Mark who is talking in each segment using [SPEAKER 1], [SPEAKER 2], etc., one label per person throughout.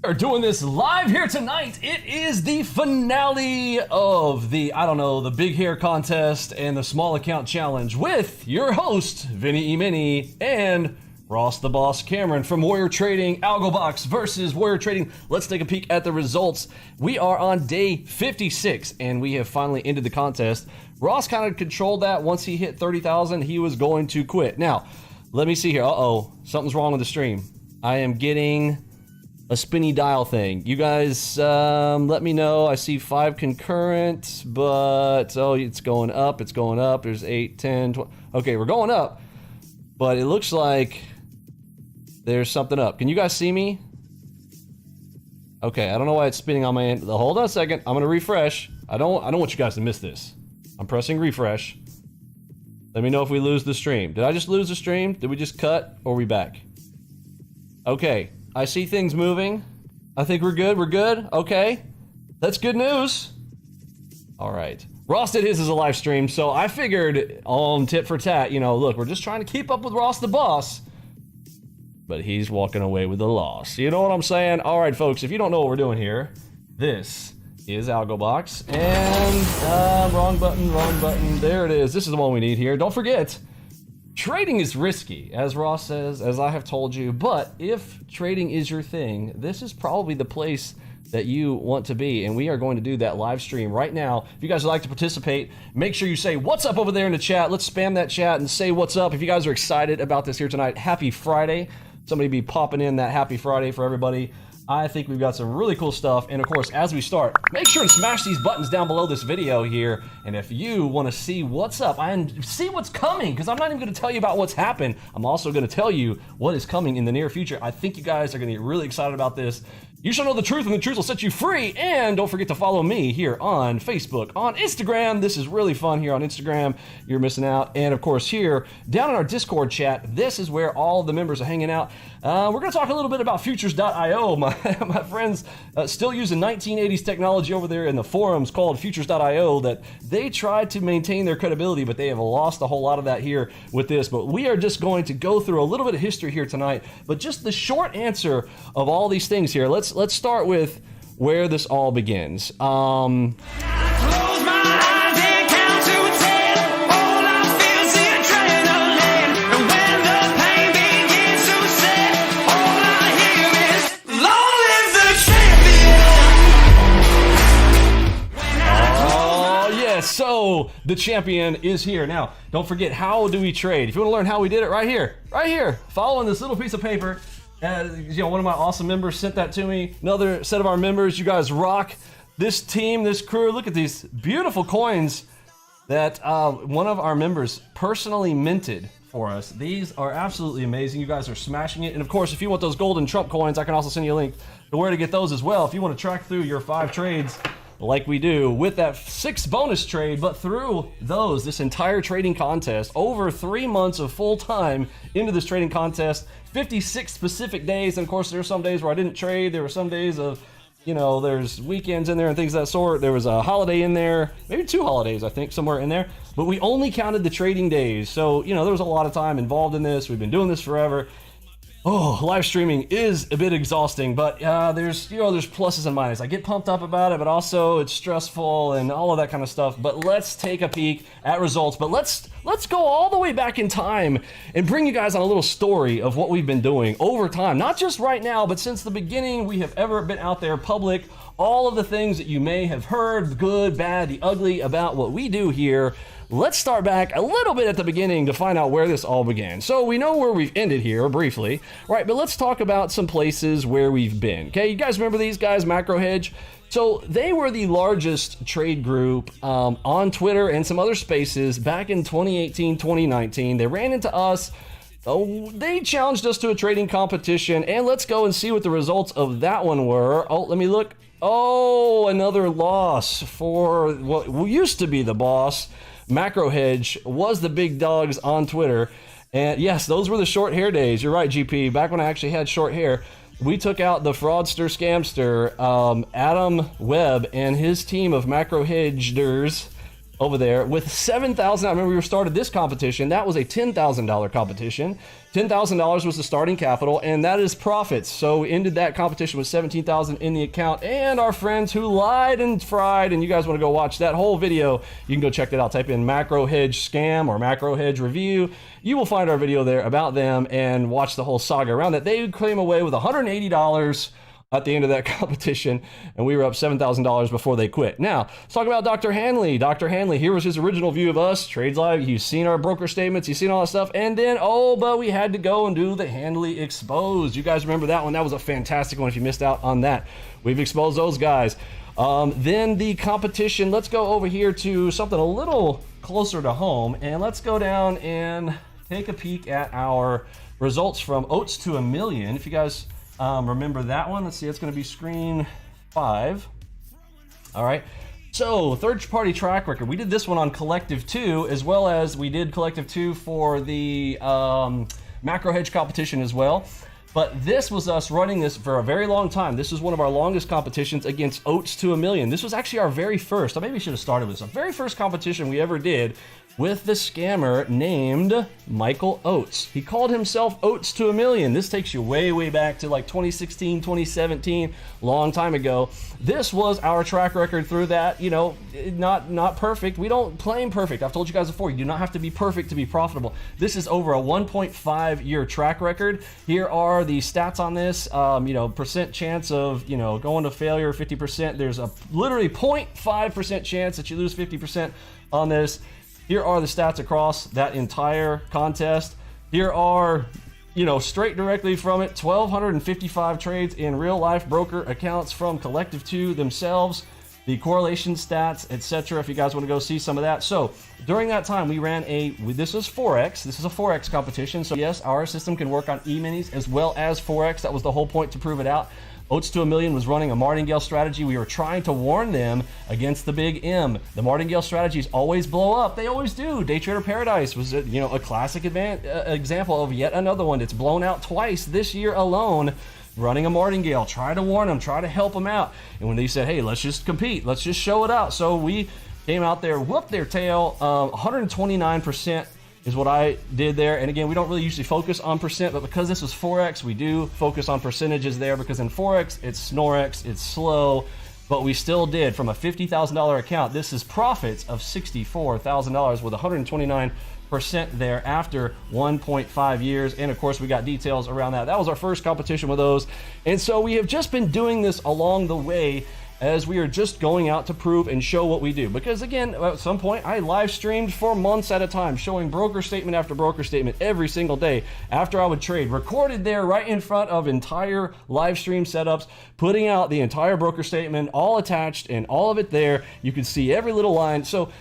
[SPEAKER 1] We're doing this live here tonight. It is the finale of the Big Hair Contest and the Small Account Challenge with your host, Vinny E-Mini, and Ross the Boss Cameron from Warrior Trading, Algobox versus Warrior Trading. Let's take a peek at the results. We are on day 56, and we have finally ended the contest. Ross kind of controlled that. Once he hit 30,000, he was going to quit. Now, let me see here. Something's wrong with the stream. I am getting a spinny dial thing. You guys, let me know. I see 5 concurrent, but it's going up. It's going up. There's 8, 10, 12. Okay, we're going up, but it looks like there's something up. Can you guys see me? Okay, I don't know why it's spinning on my end. Hold on a second. I'm gonna refresh. I don't want you guys to miss this. I'm pressing refresh. Let me know if we lose the stream. Did I just lose the stream? Did we just cut, or are we back? Okay. I see things moving. I think we're good. We're good. Okay. That's good news. All right. Ross did his as a live stream, so I figured tit for tat, look, we're just trying to keep up with Ross the Boss. But he's walking away with the loss. You know what I'm saying? All right, folks, if you don't know what we're doing here, this is Algobox. And wrong button. There it is. This is the one we need here. Don't forget, trading is risky, as Ross says, as I have told you, but if trading is your thing, this is probably the place that you want to be, and we are going to do that live stream right now. If you guys would like to participate, make sure you say what's up over there in the chat. Let's spam that chat and say what's up. If you guys are excited about this here tonight, happy Friday. Somebody be popping in that happy Friday for everybody. I think we've got some really cool stuff, and of course, as we start, make sure to smash these buttons down below this video here, and if you want to see what's up and see what's coming, because I'm not even going to tell you about what's happened, I'm also going to tell you what is coming in the near future. I think you guys are going to get really excited about this. You shall know the truth, and the truth will set you free, and don't forget to follow me here on Facebook, on Instagram. This is really fun here on Instagram. You're missing out, and of course here, down in our Discord chat, this is where all the members are hanging out. We're going to talk a little bit about Futures.io. My friends still using 1980s technology over there in the forums called Futures.io that they tried to maintain their credibility, but they have lost a whole lot of that here with this. But we are just going to go through a little bit of history here tonight, but just the short answer of all these things here. Let's start with where this all begins. So the champion is here. Now, don't forget, how do we trade? If you want to learn how we did it, right here, following this little piece of paper. One of my awesome members sent that to me. Another set of our members. You guys rock this team, this crew. Look at these beautiful coins that one of our members personally minted for us. These are absolutely amazing. You guys are smashing it. And of course, if you want those golden Trump coins, I can also send you a link to where to get those as well. If you want to track through your 5 trades like we do with that 6 bonus trade, but through this entire trading contest, over 3 months of full time into this trading contest, 56 specific days. And of course, there are some days where I didn't trade. There were some days of, there's weekends in there and things of that sort. There was a holiday in there, maybe 2 holidays, I think, somewhere in there, but we only counted the trading days. So, there was a lot of time involved in this. We've been doing this forever. Live streaming is a bit exhausting, but there's pluses and minuses. I get pumped up about it, but also it's stressful and all of that kind of stuff. But let's take a peek at results. But let's go all the way back in time and bring you guys on a little story of what we've been doing over time. Not just right now, but since the beginning we have ever been out there public. All of the things that you may have heard, the good, bad, the ugly, about what we do here. Let's start back a little bit at the beginning to find out where this all began. So we know where we've ended here briefly, right? But let's talk about some places where we've been. Okay, you guys remember these guys, Macro Hedge? So they were the largest trade group on Twitter and some other spaces back in 2018, 2019. They ran into us. They challenged us to a trading competition, and let's go and see what the results of that one were. Let me look. Another loss for what used to be the boss. Macro Hedge was the big dogs on Twitter. And yes, those were the short hair days. You're right, GP. Back when I actually had short hair, we took out the fraudster, scamster, Adam Webb and his team of Macro Hedgers. over there with 7,000. I remember we started this competition. That was a $10,000 competition. $10,000 was the starting capital, and that is profits. So we ended that competition with 17,000 in the account. And our friends who lied and fried, and you guys want to go watch that whole video, you can go check that out. Type in macro hedge scam or macro hedge review. You will find our video there about them and watch the whole saga around that. They came away with $180 at the end of that competition, and we were up $7,000 before they quit. Now, let's talk about Dr. Hanley. Dr. Hanley, here was his original view of us, Trades Live. You've seen our broker statements, you've seen all that stuff, and then, but we had to go and do the Hanley Exposed. You guys remember that one? That was a fantastic one if you missed out on that. We've exposed those guys. Then the competition, let's go over here to something a little closer to home, and let's go down and take a peek at our results from Oats to a Million. If you guys remember that one, let's see, it's going to be screen 5. All right, so third-party track record. We did this one on Collective 2, as well as we did Collective 2 for the macro hedge competition as well. But this was us running this for a very long time. This was one of our longest competitions against Oats to a Million. This was actually our very first, or maybe we should have started with this, our very first competition we ever did with the scammer named Michael Oats. He called himself Oats to a Million. This takes you way, way back to like 2016, 2017, long time ago. This was our track record through that, you know, not perfect. We don't claim perfect. I've told you guys before, you do not have to be perfect to be profitable. This is over a 1.5 year track record. Here are the stats on this, you know, percent chance of, you know, going to failure, 50%. There's a literally 0.5% chance that you lose 50% on this. Here are the stats across that entire contest. Here are, you know, straight directly from it, 1,255 trades in real life broker accounts from Collective 2 themselves, the correlation stats, etc. If you guys want to go see some of that. So during that time, we ran this was Forex. This is a Forex competition. So yes, our system can work on E-minis as well as Forex. That was the whole point, to prove it out. Oats to a Million was running a martingale strategy. We were trying to warn them against the big M. The martingale strategies always blow up. They always do. Day Trader Paradise was, you know, a classic example of yet another one that's blown out twice this year alone. Running a martingale, try to warn them, try to help them out. And when they said, hey, let's just compete, let's just show it out. So we came out there, whooped their tail. 129% is what I did there. And again, we don't really usually focus on percent, but because this was Forex, we do focus on percentages there, because in Forex, it's Snorex, it's slow, but we still did from a $50,000 account. This is profits of $64,000 with 129% there after 1.5 years. And of course, we got details around that. That was our first competition with those. And so we have just been doing this along the way as we are just going out to prove and show what we do. Because again, at some point, I live streamed for months at a time, showing broker statement after broker statement every single day after I would trade, recorded there right in front of entire live stream setups, putting out the entire broker statement, all attached and all of it there. You can see every little line. So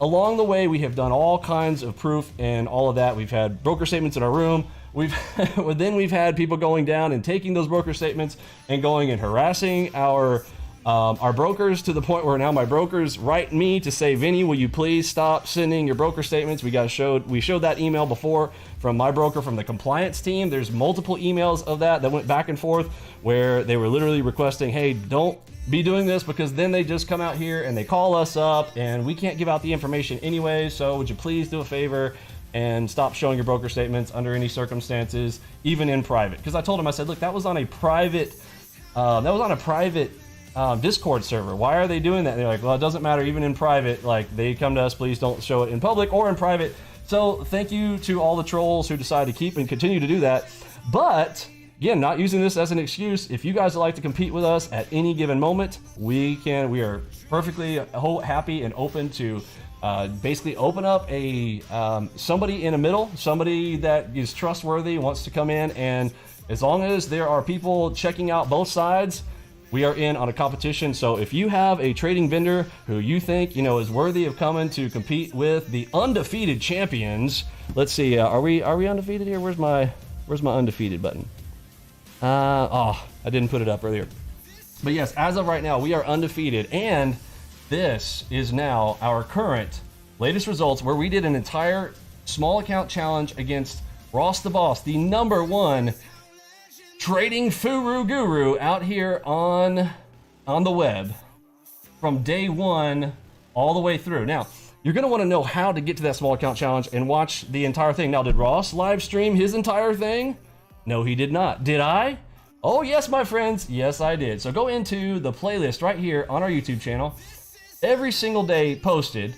[SPEAKER 1] along the way, we have done all kinds of proof and all of that. We've had broker statements in our room. We've had people going down and taking those broker statements and going and harassing our brokers, to the point where now my brokers write me to say, Vinny, will you please stop sending your broker statements? We showed that email before from my broker from the compliance team. There's multiple emails of that went back and forth where they were literally requesting, hey, don't be doing this, because then they just come out here and they call us up and we can't give out the information anyway. So would you please do a favor and stop showing your broker statements under any circumstances, even in private? Because I told them, I said, look, that was on a private Discord server. Why are they doing that? And they're like, well, it doesn't matter, even in private. Like, they come to us, please don't show it in public or in private. So thank you to all the trolls who decide to keep and continue to do that. But again, not using this as an excuse. If you guys would like to compete with us at any given moment, we are perfectly happy and open to basically open up a somebody in the middle, somebody that is trustworthy, wants to come in, and as long as there are people checking out both sides, we are in on a competition. So if you have a trading vendor who you think, you know, is worthy of coming to compete with the undefeated champions, let's see, are we undefeated here? Where's my undefeated button? I didn't put it up earlier. But yes, as of right now, we are undefeated, and this is now our current latest results, where we did an entire small account challenge against Ross the Boss, the #1 trading Furu guru out here on the web, from day one all the way through. Now, you're going to want to know how to get to that small account challenge and watch the entire thing. Now, did Ross live stream his entire thing? No, he did not. Did I? Oh, yes, my friends. Yes, I did. So go into the playlist right here on our YouTube channel. Every single day posted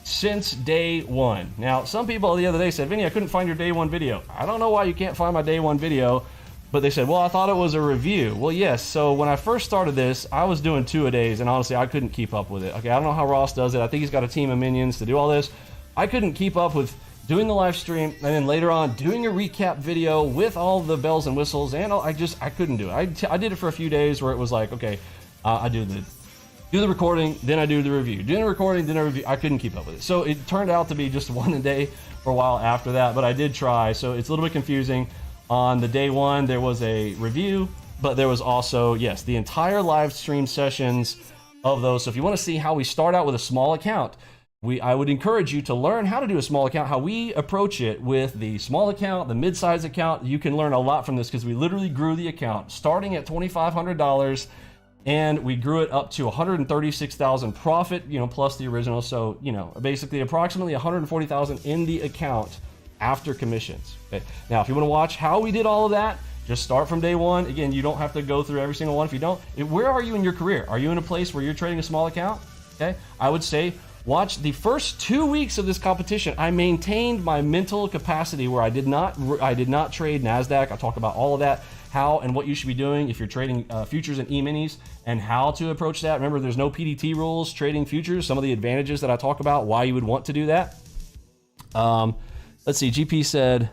[SPEAKER 1] since day one. Now, some people the other day said, Vinny, I couldn't find your day one video. I don't know why you can't find my day one video. But they said, well, I thought it was a review. Well, yes. So when I first started this, I was doing 2-a-days, and honestly, I couldn't keep up with it. Okay, I don't know how Ross does it. I think he's got a team of minions to do all this. I couldn't keep up with doing the live stream, and then later on doing a recap video with all the bells and whistles, and I couldn't do it. I did it for a few days where it was like, okay, I do the recording, then I do the review. Do the recording, then I review. I couldn't keep up with it. So it turned out to be just one a day for a while after that, but I did try. So it's a little bit confusing. On the day one, there was a review, but there was also, yes, the entire live stream sessions of those. So if you want to see how we start out with a small account, I would encourage you to learn how to do a small account, how we approach it with the small account, the mid-size account. You can learn a lot from this because we literally grew the account starting at $2,500 and we grew it up to 136,000 profit, plus the original. So, basically approximately 140,000 in the account after commissions. Okay. Now, if you want to watch how we did all of that, just start from day one. Again, you don't have to go through every single one. If you don't, where are you in your career? Are you in a place where you're trading a small account? Okay. I would say watch the first 2 weeks of this competition. I maintained my mental capacity where I did not trade NASDAQ. I talk about all of that, how and what you should be doing if you're trading futures and E-minis and how to approach that. Remember, there's no PDT rules trading futures. Some of the advantages that I talk about, why you would want to do that. Let's see, GP said,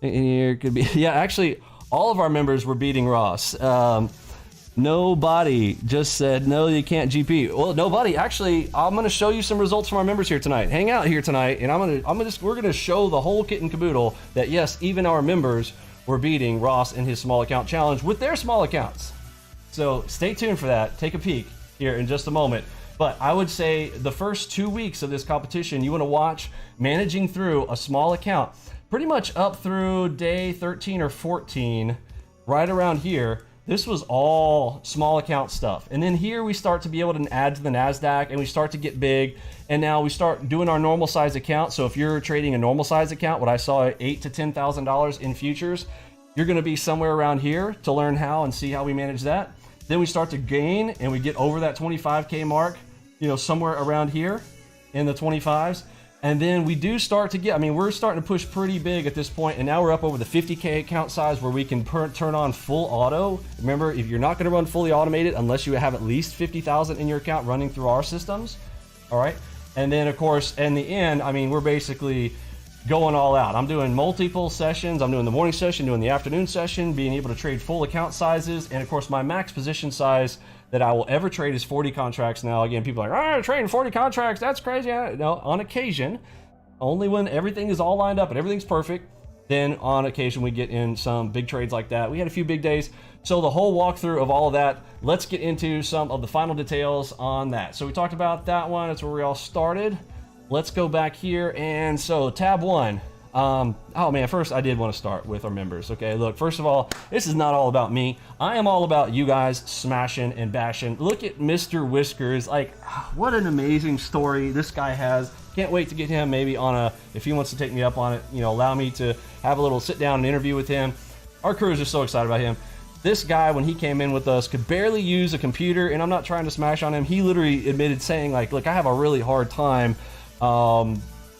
[SPEAKER 1] here could be, yeah, actually, all of our members were beating Ross. Nobody just said, no, you can't GP. Well, nobody, actually, I'm going to show you some results from our members here tonight. Hang out here tonight, and we're going to show the whole kit and caboodle that, yes, even our members were beating Ross in his small account challenge with their small accounts. So stay tuned for that. Take a peek here in just a moment. But I would say the first 2 weeks of this competition, you want to watch managing through a small account, pretty much up through day 13 or 14, right around here. This was all small account stuff. And then here we start to be able to add to the NASDAQ and we start to get big. And now we start doing our normal size account. So if you're trading a normal size account, what I saw at $8,000 to $10,000 in futures, you're going to be somewhere around here to learn how and see how we manage that. Then we start to gain and we get over that 25K mark, somewhere around here in the 25s. And then we do start to get, we're starting to push pretty big at this point, and now we're up over the 50K account size where we can turn on full auto. Remember, if you're not going to run fully automated unless you have at least 50,000 in your account running through our systems, all right? And then, of course, in the end, we're basically going all out. I'm doing multiple sessions. I'm doing the morning session, doing the afternoon session, being able to trade full account sizes, and of course, my max position size that I will ever trade is 40 contracts now. Again, people are like, trading 40 contracts, that's crazy. No, on occasion, only when everything is all lined up and everything's perfect, then on occasion we get in some big trades like that. We had a few big days. So the whole walkthrough of all of that, let's get into some of the final details on that. So we talked about that one. That's where we all started. Let's go back here. And so tab one. Oh man, first I did want to start with our members. Okay, look, first of all, this is not all about me. I am all about you guys smashing and bashing. Look at Mr. Whiskers. Like, what an amazing story this guy has. Can't wait to get him maybe on if he wants to take me up on it, allow me to have a little sit down and interview with him. Our crew is just so excited about him. This guy, when he came in with us, could barely use a computer, and I'm not trying to smash on him. He literally admitted saying, like, look, I have a really hard time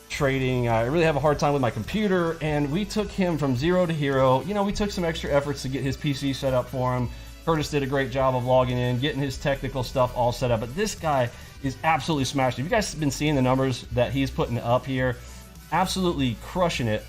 [SPEAKER 1] trading. I really have a hard time with my computer, and we took him from zero to hero. We took some extra efforts to get his PC set up for him. Curtis did a great job of logging in, getting his technical stuff all set up, but this guy is absolutely smashing. Have you guys been seeing the numbers that he's putting up here? Absolutely crushing it.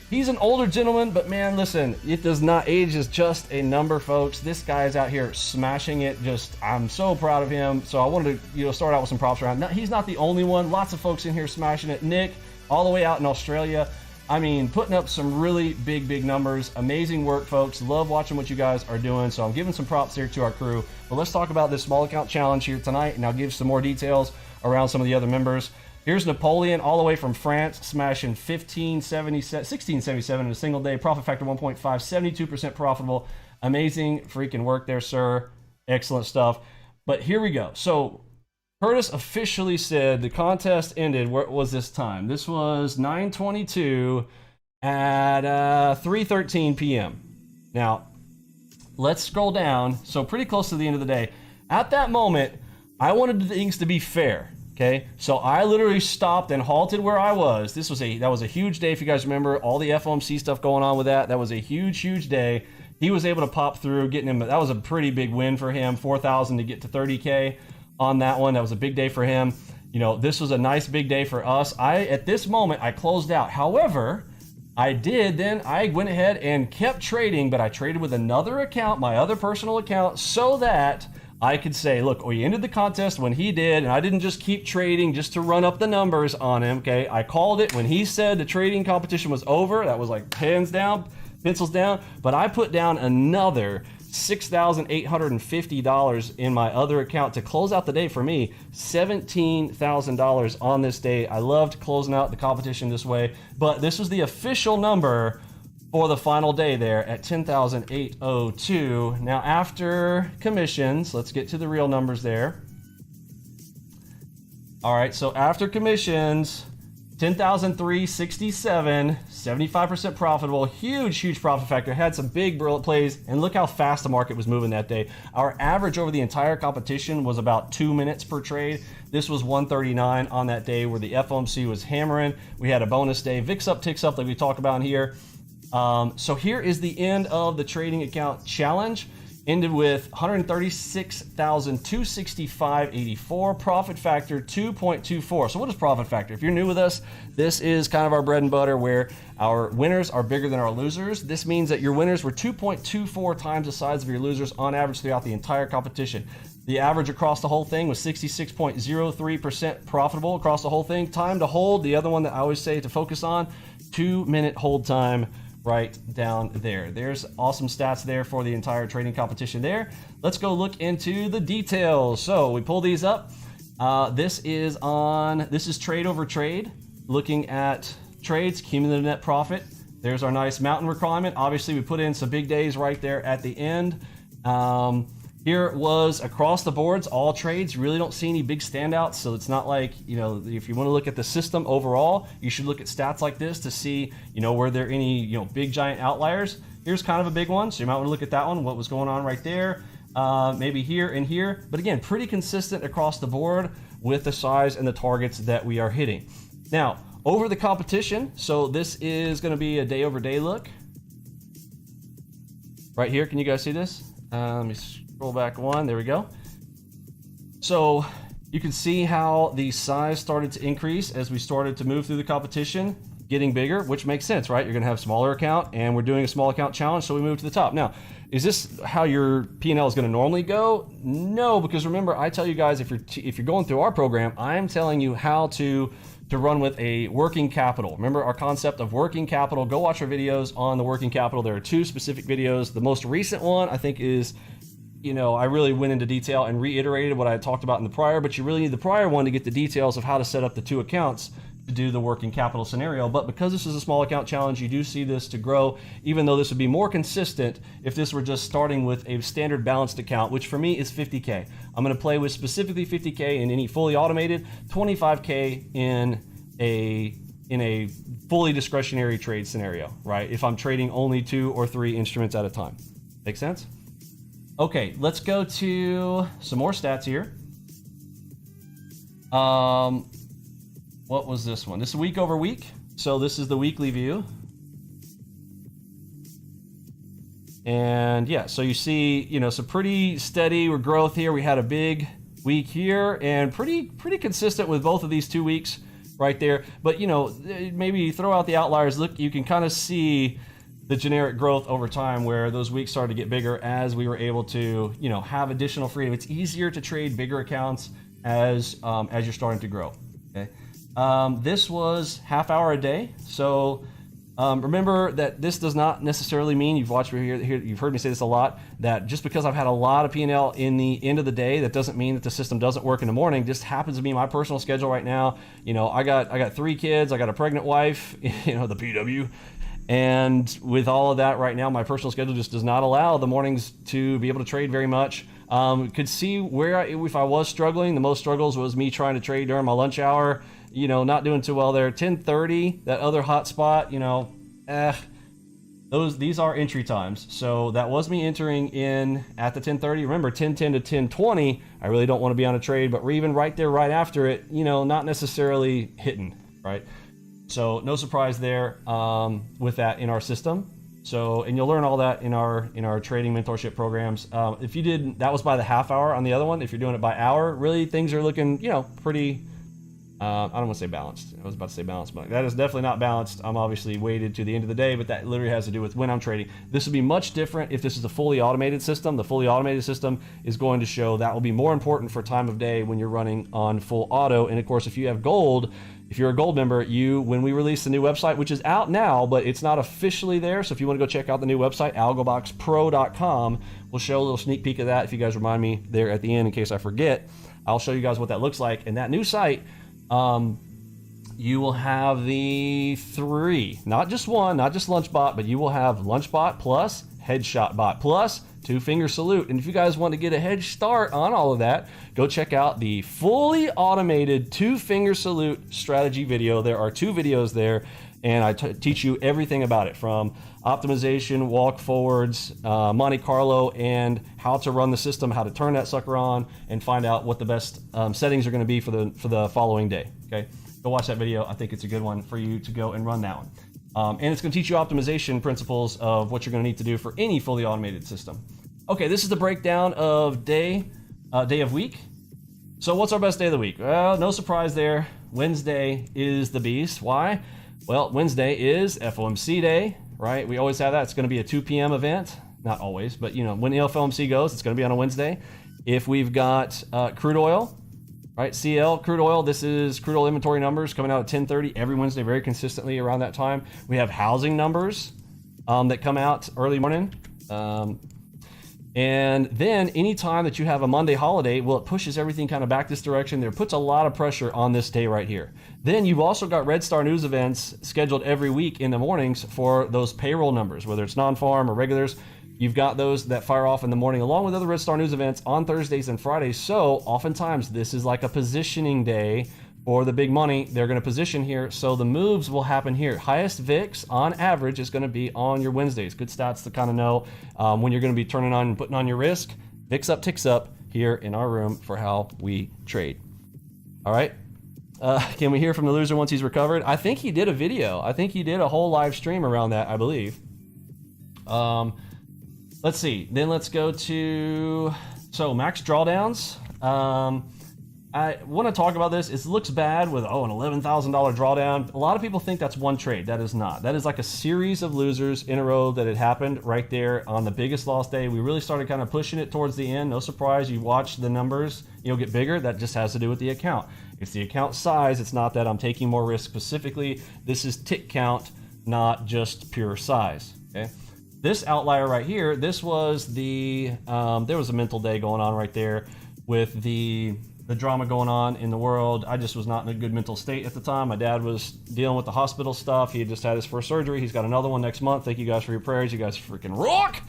[SPEAKER 1] He's an older gentleman, but man, listen, it does not, age is just a number, folks. This guy is out here smashing it. I'm so proud of him. So I wanted to, start out with some props around. Now, he's not the only one. Lots of folks in here smashing it. Nick, all the way out in Australia. Putting up some really big numbers. Amazing work, folks. Love watching what you guys are doing. So I'm giving some props here to our crew. But let's talk about this small account challenge here tonight, and I'll give some more details around some of the other members. Here's Napoleon all the way from France, smashing 1677 in a single day. Profit factor 1.5, 72% profitable. Amazing freaking work there, sir. Excellent stuff. But here we go. So Curtis officially said the contest ended. What was this time? This was 9:22 at 3:13 p.m. Now, let's scroll down. So pretty close to the end of the day. At that moment, I wanted things to be fair. Okay, so I literally stopped and halted where I was. That was a huge day. If you guys remember all the FOMC stuff going on with that, that was a huge day. He was able to pop through, getting him. That was a pretty big win for him. 4,000 to get to 30K on that one. That was a big day for him. You know, this was a nice big day for us. At this moment, I closed out. However, I went ahead and kept trading, but I traded with another account, my other personal account, so that I could say, look, we ended the contest when he did, and I didn't just keep trading just to run up the numbers on him, okay? I called it when he said the trading competition was over. That was like pens down, pencils down, but I put down another $6,850 in my other account to close out the day. For me, $17,000 on this day. I loved closing out the competition this way, but this was the official number for the final day there at 10,802. Now, after commissions, let's get to the real numbers there. All right, so after commissions, 10,367, 75% profitable, huge profit factor, had some big plays, and look how fast the market was moving that day. Our average over the entire competition was about 2 minutes per trade. This was 139 on that day where the FOMC was hammering. We had a bonus day, VIX up, ticks up like we talk about here. So here is the end of the trading account challenge. Ended with 136,265.84, profit factor 2.24. So what is profit factor? If you're new with us, this is kind of our bread and butter where our winners are bigger than our losers. This means that your winners were 2.24 times the size of your losers on average throughout the entire competition. The average across the whole thing was 66.03% profitable across the whole thing. Time to hold, the other one that I always say to focus on, 2-minute hold time. Right down there. There's awesome stats there for the entire trading competition there. Let's go look into the details. So we pull these up. This is trade over trade, looking at trades, cumulative net profit. There's our nice mountain requirement. Obviously, we put in some big days right there at the end. Here was across the boards, all trades. You really don't see any big standouts, so it's not like, you know, if you want to look at the system overall, you should look at stats like this to see, you know, were there any, you know, big giant outliers. Here's kind of a big one, so you might want to look at that one, what was going on right there, maybe here and here. But again, pretty consistent across the board with the size and the targets that we are hitting. Now, over the competition, so this is going to be a day over day look. Right here, can you guys see this? Let me scroll back one, there we go. So you can see how the size started to increase as we started to move through the competition, getting bigger, which makes sense, right? You're gonna have a smaller account, and we're doing a small account challenge, so we move to the top. Now, is this how your P&L is gonna normally go? No, because remember, I tell you guys, if you're going through our program, I'm telling you how to run with a working capital. Remember our concept of working capital. Go watch our videos on the working capital. There are 2 specific videos. The most recent one, I think, is, you know, I really went into detail and reiterated what I had talked about in the prior, but you really need the prior one to get the details of how to set up the 2 accounts to do the working capital scenario. But because this is a small account challenge, you do see this to grow, even though this would be more consistent if this were just starting with a standard balanced account, which for me is 50K. I'm gonna play with specifically 50K in any fully automated, 25K in a fully discretionary trade scenario, right? If I'm trading only 2 or 3 instruments at a time. Make sense? Okay, let's go to some more stats here. What was this one? This is week over week. So this is the weekly view. And yeah, so you see, you know, some pretty steady growth here. We had a big week here and pretty consistent with both of these 2 weeks right there. But, you know, maybe throw out the outliers. Look, you can kind of see the generic growth over time where those weeks started to get bigger as we were able to, you know, have additional freedom. It's easier to trade bigger accounts as you're starting to grow. Okay. This was half hour a day. So remember that this does not necessarily mean, you've watched me here, you've heard me say this a lot, that just because I've had a lot of P&L in the end of the day, that doesn't mean that the system doesn't work in the morning. Just happens to be my personal schedule right now. You know, I got 3 kids, I got a pregnant wife, you know, the PW, And with all of that right now, my personal schedule just does not allow the mornings to be able to trade very much. Could see where if I was struggling, the most struggles was me trying to trade during my lunch hour, not doing too well there. 10:30, that other hot spot, these are entry times. So that was me entering in at the 10:30. Remember, 10:10 to 10:20, I really don't want to be on a trade, but we're even right there right after it, not necessarily hitting, right? So no surprise there with that in our system. So, and you'll learn all that in our trading mentorship programs. If you did, that was by the half hour on the other one. If you're doing it by hour, really things are looking, pretty, I don't want to say balanced. I was about to say balanced, but that is definitely not balanced. I'm obviously weighted to the end of the day, but that literally has to do with when I'm trading. This would be much different if this is a fully automated system. The fully automated system is going to show that will be more important for time of day when you're running on full auto. And of course, if you have gold, if you're a gold member, when we release the new website, which is out now, but it's not officially there. So if you want to go check out the new website, algoboxpro.com, we'll show a little sneak peek of that. If you guys remind me there at the end, in case I forget, I'll show you guys what that looks like. And that new site, you will have the 3, not just one, not just LunchBot, but you will have LunchBot plus Headshot Bot plus 2-finger salute. And if you guys want to get a head start on all of that, go check out the fully automated 2-finger salute strategy video. There are 2 videos there, and I teach you everything about it, from optimization, walk forwards, Monte Carlo, and how to run the system, how to turn that sucker on, and find out what the best settings are going to be for the following day. Okay, go watch that video. I think it's a good one for you to go and run that one. And it's going to teach you optimization principles of what you're going to need to do for any fully automated system. Okay, this is the breakdown of day of week. So what's our best day of the week? Well, no surprise there. Wednesday is the beast. Why? Well, Wednesday is FOMC day, right? We always have that. It's going to be a 2 p.m. event. Not always, but when the FOMC goes, it's going to be on a Wednesday. If we've got crude oil, right? CL, crude oil. This is crude oil inventory numbers coming out at 10:30 every Wednesday, very consistently around that time. We have housing numbers that come out early morning. And then anytime that you have a Monday holiday, well, it pushes everything kind of back this direction. There puts a lot of pressure on this day right here. Then you've also got Red Star News events scheduled every week in the mornings for those payroll numbers, whether it's non-farm or regulars. You've got those that fire off in the morning along with other Red Star News events on Thursdays and Fridays. So oftentimes this is like a positioning day for the big money. They're going to position here, so the moves will happen here. Highest VIX on average is going to be on your Wednesdays. Good stats to kind of know when you're going to be turning on and putting on your risk. VIX up, ticks up here in our room for how we trade. All right. Can we hear from the loser once he's recovered? I think he did a video. I think he did a whole live stream around that, I believe. Let's see. Then let's go to max drawdowns. I want to talk about this. It looks bad with an $11,000 drawdown. A lot of people think that's one trade. That is not. That is like a series of losers in a row that had happened right there on the biggest loss day. We really started kind of pushing it towards the end. No surprise. You watch the numbers, get bigger. That just has to do with the account. It's the account size. It's not that I'm taking more risk specifically. This is tick count, not just pure size. Okay. This outlier right here, this was there was a mental day going on right there with the drama going on in the world. I just was not in a good mental state at the time. My dad was dealing with the hospital stuff. He had just had his first surgery. He's got another one next month. Thank you guys for your prayers. You guys freaking rock.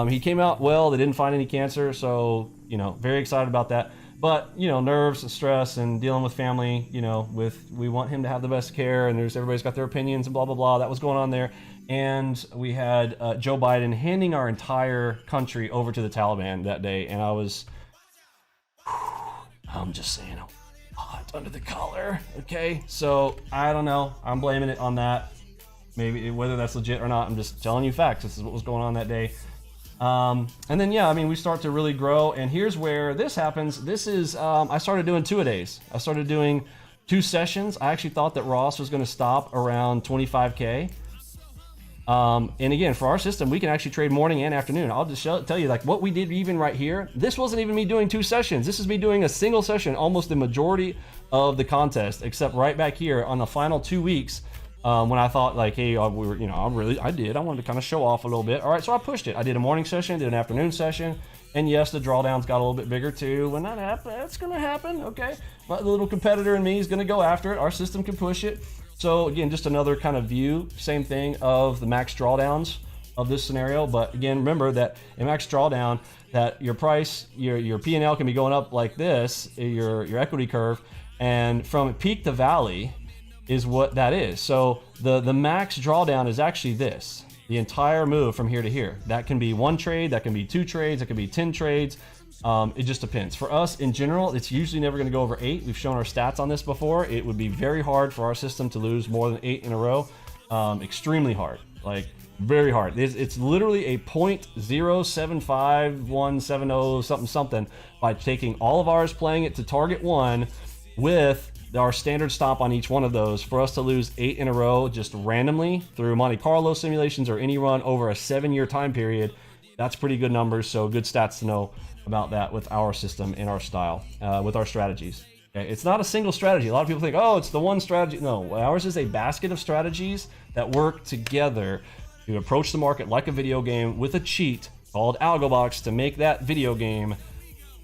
[SPEAKER 1] He came out well. They didn't find any cancer. So, very excited about that. But, nerves and stress and dealing with family, we want him to have the best care, and everybody's got their opinions and blah, blah, blah. That was going on there. And we had Joe Biden handing our entire country over to the Taliban that day. And I'm just saying, I'm hot under the collar. Okay, so I don't know. I'm blaming it on that. Maybe whether that's legit or not, I'm just telling you facts. This is what was going on that day. And then, we start to really grow. And here's where this happens. This is, I started doing 2-a-days. I started doing 2 sessions. I actually thought that Ross was going to stop around 25K. And again, for our system, we can actually trade morning and afternoon. I'll just tell you, like, what we did even right here. This wasn't even me doing 2 sessions. This is me doing a single session almost the majority of the contest, except right back here on the final 2 weeks, when I thought, like, hey, I wanted to kind of show off a little bit. All right, so I pushed it. I did a morning session, did an afternoon session, and yes, the drawdowns got a little bit bigger too. When that happens, that's going to happen, okay? My little competitor in me is going to go after it. Our system can push it. So again, just another kind of view, same thing of the max drawdowns of this scenario. But again, remember that in max drawdown, that your price, your P&L can be going up like this, your equity curve, and from peak to valley is what that is. So the max drawdown is actually this, the entire move from here to here. That can be 1 trade, that can be 2 trades, that can be 10 trades. It just depends. For us in general, it's usually never going to go over 8. We've shown our stats on this before. It would be very hard for our system to lose more than 8 in a row. Extremely hard, like very hard. It's literally a 0.075170 something by taking all of ours, playing it to target 1 with our standard stop on each one of those. For us to lose 8 in a row just randomly through Monte Carlo simulations or any run over a 7-year time period, that's pretty good numbers. So good stats to know about that with our system and our style, with our strategies. Okay? It's not a single strategy. A lot of people think, oh, it's the one strategy. No, ours is a basket of strategies that work together to approach the market like a video game with a cheat called AlgoBox to make that video game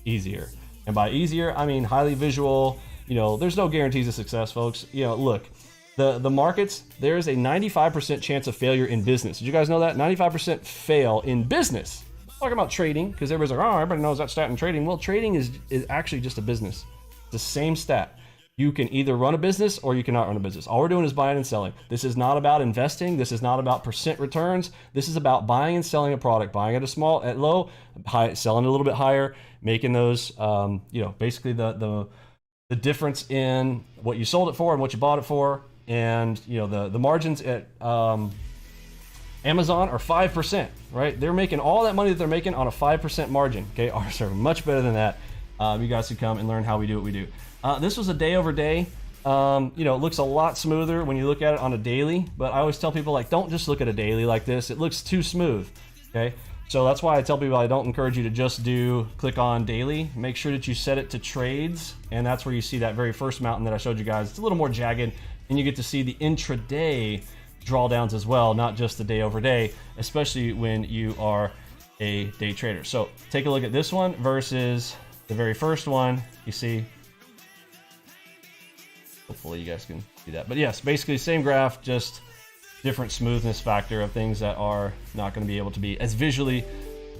[SPEAKER 1] easier. And by easier, I mean highly visual. You know, there's no guarantees of success, folks. You know, look, the markets, there is a 95% chance of failure in business. Did you guys know that? 95% fail in business. I'm talking about trading, because everybody's like, oh, everybody knows that stat in trading. Well, trading is actually just a business. It's the same stat. You can either run a business or you cannot run a business. All we're doing is buying and selling. This is not about investing. This is not about percent returns. This is about buying and selling a product, buying at low, high, selling a little bit higher, making those, you know, basically the difference in what you sold it for and what you bought it for. And, you know, the margins at Amazon are 5%, right? They're making all that money that they're making on a 5% margin. Okay, ours are much better than that. You guys can come and learn how we do what we do. This was a day over day. You know, it looks a lot smoother when you look at it on a daily, but I always tell people, like, don't just look at a daily like this. It looks too smooth, okay? So that's why I tell people I don't encourage you to just click on daily. Make sure that you set it to trades, and that's where you see that very first mountain that I showed you guys. It's a little more jagged, and you get to see the intraday drawdowns as well, not just the day over day, especially when you are a day trader. So take a look at this one versus the very first one. You see, hopefully you guys can see that. But yes, basically same graph, just different smoothness factor of things that are not going to be able to be as visually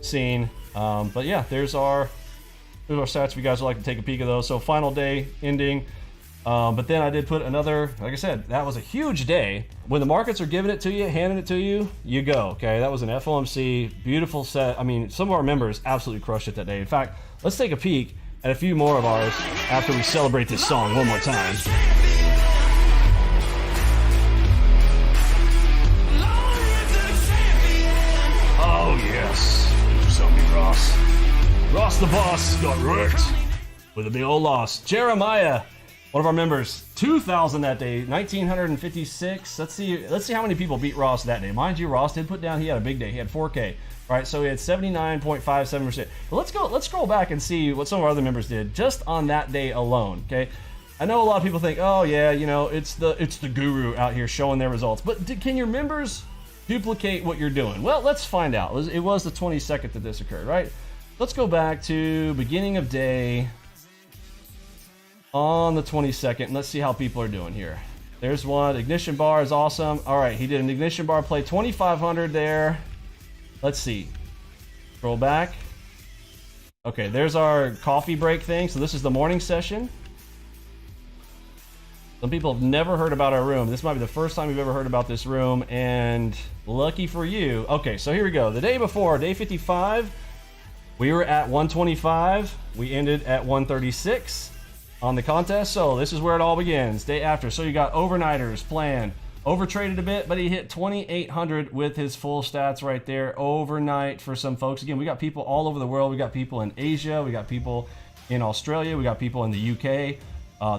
[SPEAKER 1] seen. But yeah, there's our stats if you guys would like to take a peek of those. So final day ending. But then I did put another, like I said, that was a huge day. When the markets are giving it to you, handing it to you, you go, okay? That was an FOMC, beautiful set. I mean, some of our members absolutely crushed it that day. In fact, let's take a peek at a few more of ours after we celebrate this song one more time. Oh, yes. Show me Ross. Ross the boss got wrecked with a big old loss. Jeremiah, one of our members, 2,000 that day, 1,956. Let's see how many people beat Ross that day. Mind you, Ross did put down, he had a big day. He had 4K, right? So he had 79.57%. But let's scroll back and see what some of our other members did just on that day alone, okay? I know a lot of people think, oh yeah, you know, it's the guru out here showing their results. But can your members duplicate what you're doing? Well, let's find out. It was the 22nd that this occurred, right? Let's go back to beginning of day on the 22nd, and let's see how people are doing here. There's one. Ignition bar is awesome. All right, he did an ignition bar play, 2,500 there. Let's see. Scroll back. Okay, there's our coffee break thing. So this is the morning session. Some people have never heard about our room. This might be the first time you've ever heard about this room, and lucky for you. Okay, so here we go. The day before, day 55, we were at 125. We ended at 136 on the contest. So this is where it all begins. Day after. So you got overnighters playing. Overtraded a bit, but he hit 2,800 with his full stats right there overnight for some folks. Again, we got people all over the world. We got people in Asia. We got people in Australia. We got people in the UK.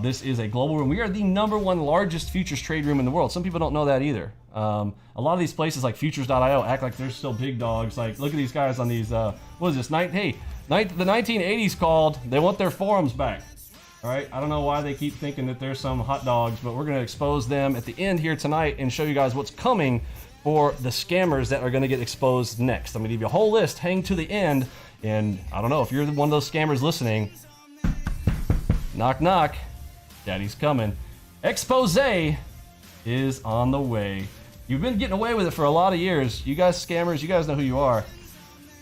[SPEAKER 1] This is a global room. We are the #1 largest futures trade room in the world. Some people don't know that either. A lot of these places like futures.io act like they're still big dogs. Like, look at these guys on these, what is this? The 1980s called. They want their forums back. All right, I don't know why they keep thinking that there's some hot dogs, but we're going to expose them at the end here tonight and show you guys what's coming for the scammers that are going to get exposed next. I'm going to give you a whole list, hang to the end, and I don't know, if you're one of those scammers listening, knock, knock, daddy's coming. Expose is on the way. You've been getting away with it for a lot of years. You guys scammers, you guys know who you are.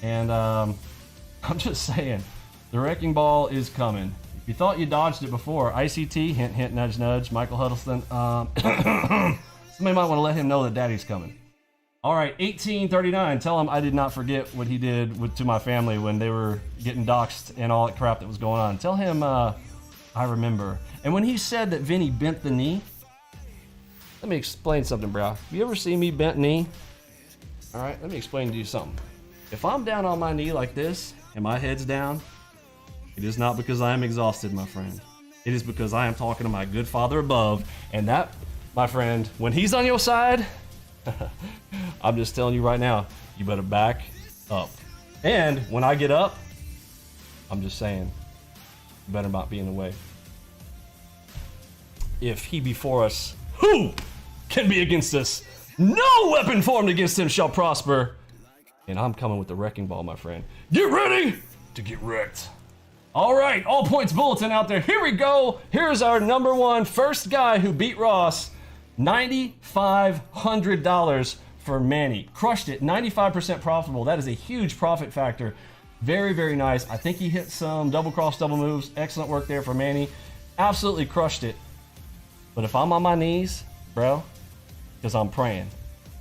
[SPEAKER 1] And I'm just saying, the wrecking ball is coming. If you thought you dodged it before, ICT, hint, hint, nudge, nudge, Michael Huddleston, somebody might want to let him know that daddy's coming. All right, 1839, tell him I did not forget what he did to my family when they were getting doxxed and all that crap that was going on. Tell him I remember. And when he said that Vinny bent the knee, let me explain something, bro. You ever see me bent knee? All right, let me explain to you something. If I'm down on my knee like this and my head's down, it is not because I am exhausted, my friend. It is because I am talking to my good Father above. And that, my friend, when he's on your side, I'm just telling you right now, you better back up. And when I get up, I'm just saying, you better not be in the way. If he be for us, who can be against us? No weapon formed against him shall prosper. And I'm coming with the wrecking ball, my friend. Get ready to get wrecked. All right, all points bulletin out there. Here we go. Here's our number one first guy who beat Ross. $9,500 for Manny. Crushed it, 95% profitable. That is a huge profit factor. Very, very nice. I think he hit some double cross, double moves. Excellent work there for Manny. Absolutely crushed it. But if I'm on my knees, bro, because I'm praying,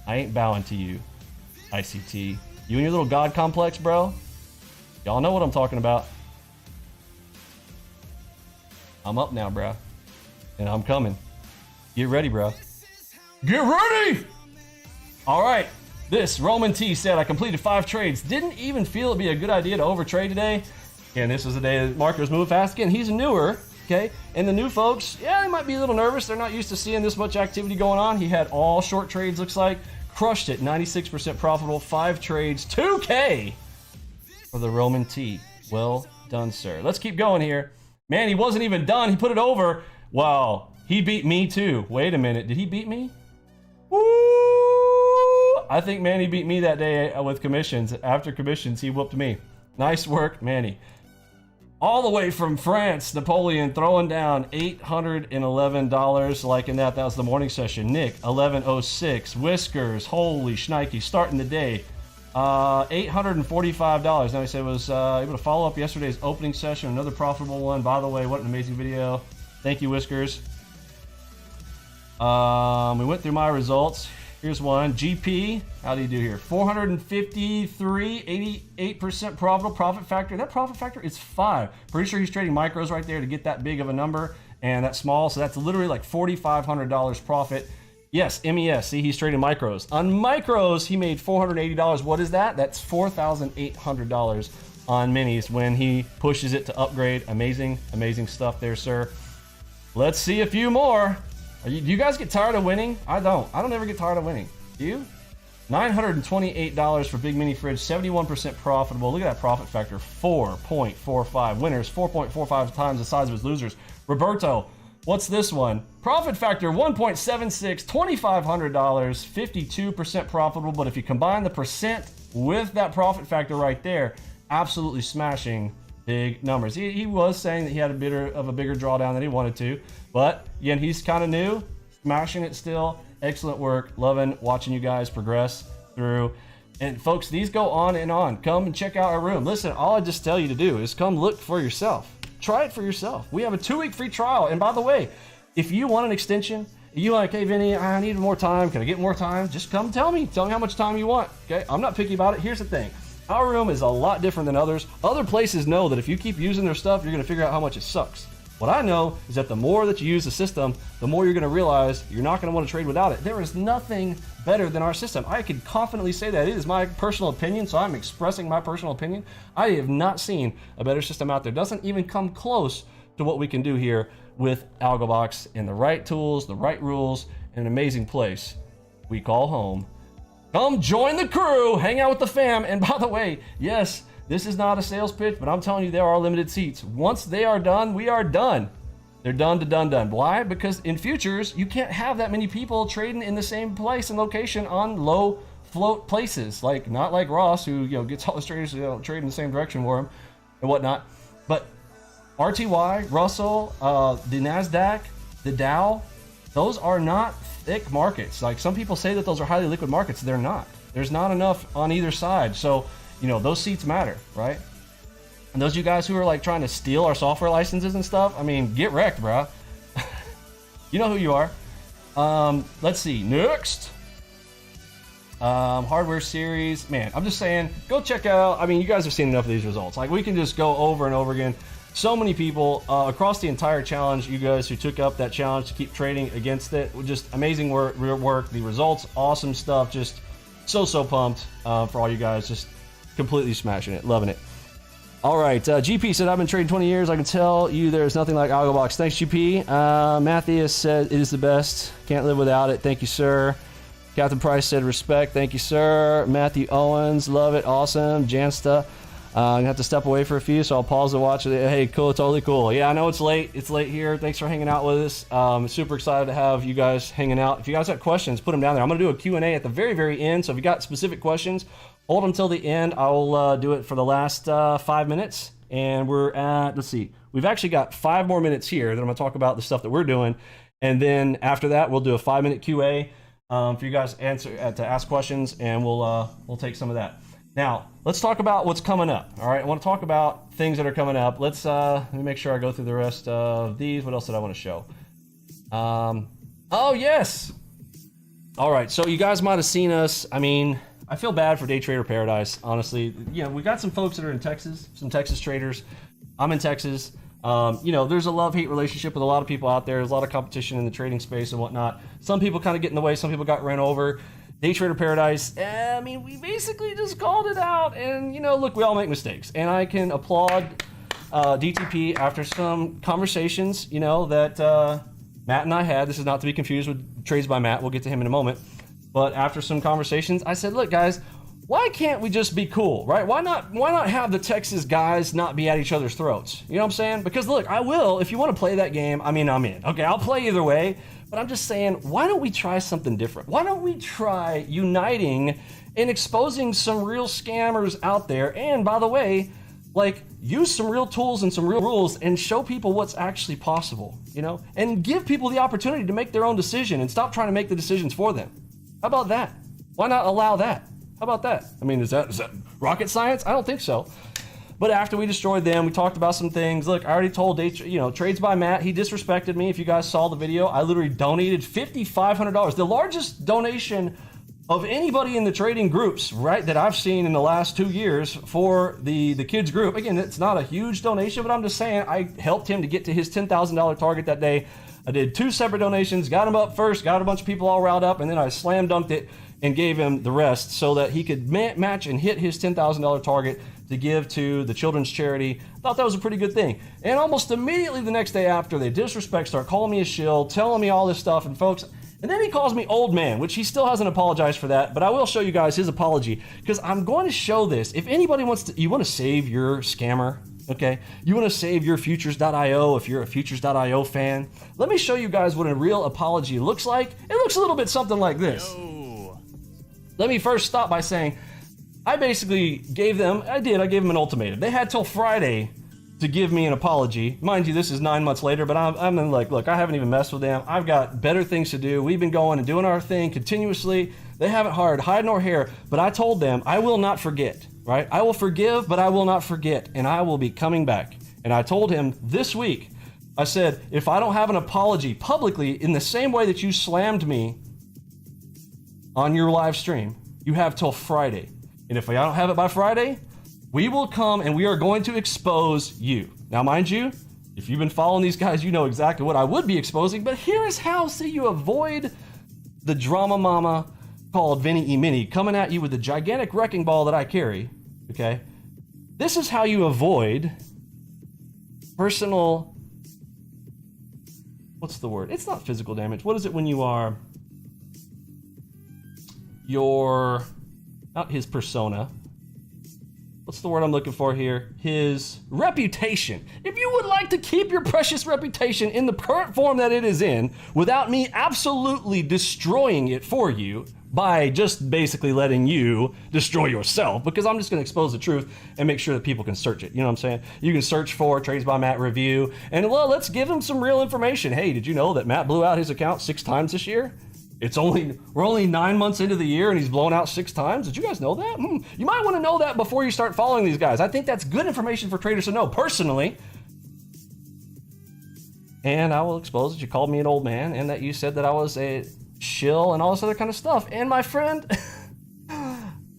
[SPEAKER 1] I ain't bowing to you, ICT. You and your little God complex, bro. Y'all know what I'm talking about. I'm up now, bro. And I'm coming. Get ready, bro. Get ready! All right, this Roman T said, I completed 5 trades. Didn't even feel it'd be a good idea to overtrade today. And this was the day that marketers moved fast. Again, he's newer, okay? And the new folks, yeah, they might be a little nervous. They're not used to seeing this much activity going on. He had all short trades, looks like. Crushed it, 96% profitable, 5 trades, 2K for the Roman T. Well done, sir. Let's keep going here. Man, he wasn't even done. He put it over. Wow, he beat me too. Wait a minute, did he beat me? Woo! I think Manny beat me that day with commissions. After commissions, he whooped me. Nice work, Manny. All the way from France, Napoleon throwing down $811. Liking that. That was the morning session. Nick, 1106. Whiskers, holy shnikey, starting the day. $845. Now he said was able to follow up yesterday's opening session. Another profitable one. By the way, what an amazing video. Thank you, Whiskers. We went through my results. Here's one. GP, how do you do here? 453, 88% profitable profit factor. That profit factor is 5. Pretty sure he's trading micros right there to get that big of a number and that small. So that's literally like $4,500 profit. Yes, MES. See, he's trading micros. On micros, he made $480. What is that? That's $4,800 on minis when he pushes it to upgrade. Amazing, amazing stuff there, sir. Let's see a few more. Do you guys get tired of winning? I don't. I don't ever get tired of winning. Do you? $928 for Big Mini Fridge, 71% profitable. Look at that profit factor, 4.45. Winners, 4.45 times the size of his losers. Roberto, what's this one? Profit factor, 1.76, $2,500, 52% profitable. But if you combine the percent with that profit factor right there, absolutely smashing big numbers. He was saying that he had a bigger drawdown than he wanted to. But again, he's kind of new, smashing it still. Excellent work. Loving watching you guys progress through. And folks, these go on and on. Come and check out our room. Listen, all I just tell you to do is come look for yourself. Try it for yourself. We have a 2-week free trial. And by the way, if you want an extension, you like, hey, Vinny, I need more time. Can I get more time? Just come tell me. Tell me how much time you want. Okay, I'm not picky about it. Here's the thing. Our room is a lot different than others. Other places know that if you keep using their stuff, you're going to figure out how much it sucks. What I know is that the more that you use the system, the more you're going to realize you're not going to want to trade without it. There is nothing better than our system. I can confidently say that. It is my personal opinion, so I'm expressing my personal opinion. I have not seen a better system out there. It doesn't even come close to what we can do here with Algobox and the right tools, the right rules, and an amazing place we call home. Come join the crew, hang out with the fam. And by the way, yes, this is not a sales pitch, but I'm telling you, there are limited seats. Once they are done, we are done. They're done to done. Why? Because in futures, you can't have that many people trading in the same place and location on low float places. Like, not like Ross, who gets all the traders trade in the same direction for him and whatnot. But RTY, Russell, the NASDAQ, the Dow, those are not thick markets. Like some people say that those are highly liquid markets. They're not. There's not enough on either side. So, you know, those seats matter, right? And those of you guys who are like trying to steal our software licenses and stuff, I mean, get wrecked, bro. You know who you are. Let's see. Next. Hardware series. Man, I'm just saying, go check out. I mean, you guys have seen enough of these results. Like, we can just go over and over again. So many people across the entire challenge, you guys who took up that challenge to keep trading against it. Just amazing work. The results, awesome stuff. Just so pumped for all you guys. Just completely smashing it. Loving it. All right, GP said, I've been trading 20 years. I can tell you there's nothing like Algobox. Thanks, GP. Matthias said, it is the best. Can't live without it. Thank you, sir. Captain Price said, respect. Thank you, sir. Matthew Owens, love it. Awesome. Jansta, I'm going to have to step away for a few, so I'll pause to watch it. Hey, cool. Totally cool. Yeah, I know it's late. It's late here. Thanks for hanging out with us. Super excited to have you guys hanging out. If you guys have questions, put them down there. I'm going to do a Q&A at the very, very end, so if you got specific questions, hold them till the end. I'll do it for the last 5 minutes. And we're at, let's see, we've actually got 5 more minutes here that I'm going to talk about the stuff that we're doing. And then after that, we'll do a 5-minute QA for you guys to ask questions, and we'll take some of that. Now, let's talk about what's coming up. All right, I want to talk about things that are coming up. Let me make sure I go through the rest of these. What else did I want to show? Oh, yes. All right, so you guys might have seen us. I mean, I feel bad for Day Trader Paradise, honestly. You know, we got some folks that are in Texas, some Texas traders. I'm in Texas. You know, there's a love-hate relationship with a lot of people out there. There's a lot of competition in the trading space and whatnot. Some people kind of get in the way. Some people got ran over. Day Trader Paradise, I mean, we basically just called it out. And, you know, look, we all make mistakes. And I can applaud DTP after some conversations, you know, that Matt and I had. This is not to be confused with Trades by Matt. We'll get to him in a moment. But after some conversations, I said, look, guys, why can't we just be cool, right? Why not have the Texas guys not be at each other's throats? You know what I'm saying? Because look, I will, if you want to play that game, I mean, I'm in. Okay, I'll play either way, but I'm just saying, why don't we try something different? Why don't we try uniting and exposing some real scammers out there? And by the way, like, use some real tools and some real rules and show people what's actually possible, you know? And give people the opportunity to make their own decision and stop trying to make the decisions for them. How about that? Why not allow that? How about that? I mean, is that rocket science? I don't think so. But after we destroyed them, we talked about some things. Look, I already told Trades by Matt, he disrespected me. If you guys saw the video, I literally donated $5,500. The largest donation of anybody in the trading groups, right, that I've seen in the last 2 years for the kids group. Again, it's not a huge donation, but I'm just saying I helped him to get to his $10,000 target that day. I did 2 separate donations, got him up first, got a bunch of people all riled up, and then I slam dunked it and gave him the rest so that he could match and hit his $10,000 target to give to the children's charity. Thought that was a pretty good thing. And almost immediately the next day after, they disrespect, start calling me a shill, telling me all this stuff, and folks, and then he calls me old man, which he still hasn't apologized for that, but I will show you guys his apology, because I'm going to show this. If anybody you want to save your scammer, okay? You want to save your Futures.io if you're a Futures.io fan. Let me show you guys what a real apology looks like. It looks a little bit something like this. Let me first stop by saying, I basically gave them an ultimatum. They had till Friday to give me an apology. Mind you, this is 9 months later, but I'm like, look, I haven't even messed with them. I've got better things to do. We've been going and doing our thing continuously. They haven't hired hide nor hair, but I told them I will not forget, right? I will forgive, but I will not forget, and I will be coming back. And I told him this week, I said, if I don't have an apology publicly in the same way that you slammed me on your live stream, you have till Friday. And if I don't have it by Friday, we will come and we are going to expose you. Now, mind you, if you've been following these guys, you know exactly what I would be exposing, but here is how, so you avoid the drama mama called Vinny E. Mini coming at you with the gigantic wrecking ball that I carry, okay? This is how you avoid personal, what's the word? It's not physical damage. What is it when you are, not his persona. What's the word I'm looking for here? His reputation. If you would like to keep your precious reputation in the current form that it is in, without me absolutely destroying it for you, by just basically letting you destroy yourself, because I'm just going to expose the truth and make sure that people can search it. You know what I'm saying? You can search for Trades by Matt review, and well, let's give them some real information. Hey, did you know that Matt blew out his account 6 times this year? We're only 9 months into the year and he's blown out 6 times. Did you guys know that? You might want to know that before you start following these guys. I think that's good information for traders to know personally. And I will expose that you called me an old man and that you said that I was a shill and all this other kind of stuff. And my friend,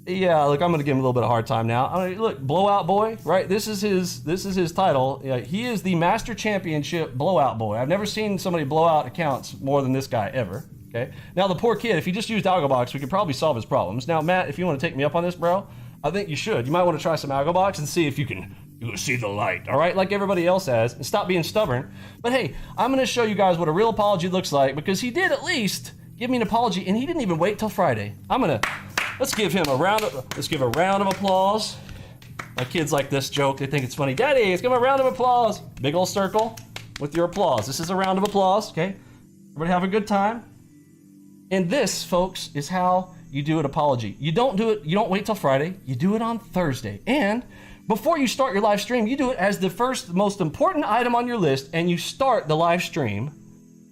[SPEAKER 1] yeah, look, I'm gonna give him a little bit of a hard time now. I mean, look, Blowout Boy, right? This is his title. Yeah, he is the Master Championship Blowout Boy. I've never seen somebody blow out accounts more than this guy ever. Okay. Now the poor kid, if he just used Algobox, we could probably solve his problems. Now, Matt, if you want to take me up on this, bro, I think you should. You might want to try some Algobox and see if you can see the light, all right? Like everybody else has, and stop being stubborn. But hey, I'm going to show you guys what a real apology looks like, because he did at least give me an apology, and he didn't even wait till Friday. Let's give a round of applause. My kids like this joke. They think it's funny. Daddy, let's give him a round of applause. Big old circle with your applause. This is a round of applause, okay? Everybody have a good time. And this, folks, is how you do an apology. You don't wait till Friday. You do it on Thursday. And before you start your live stream, you do it as the first, most important item on your list, and you start the live stream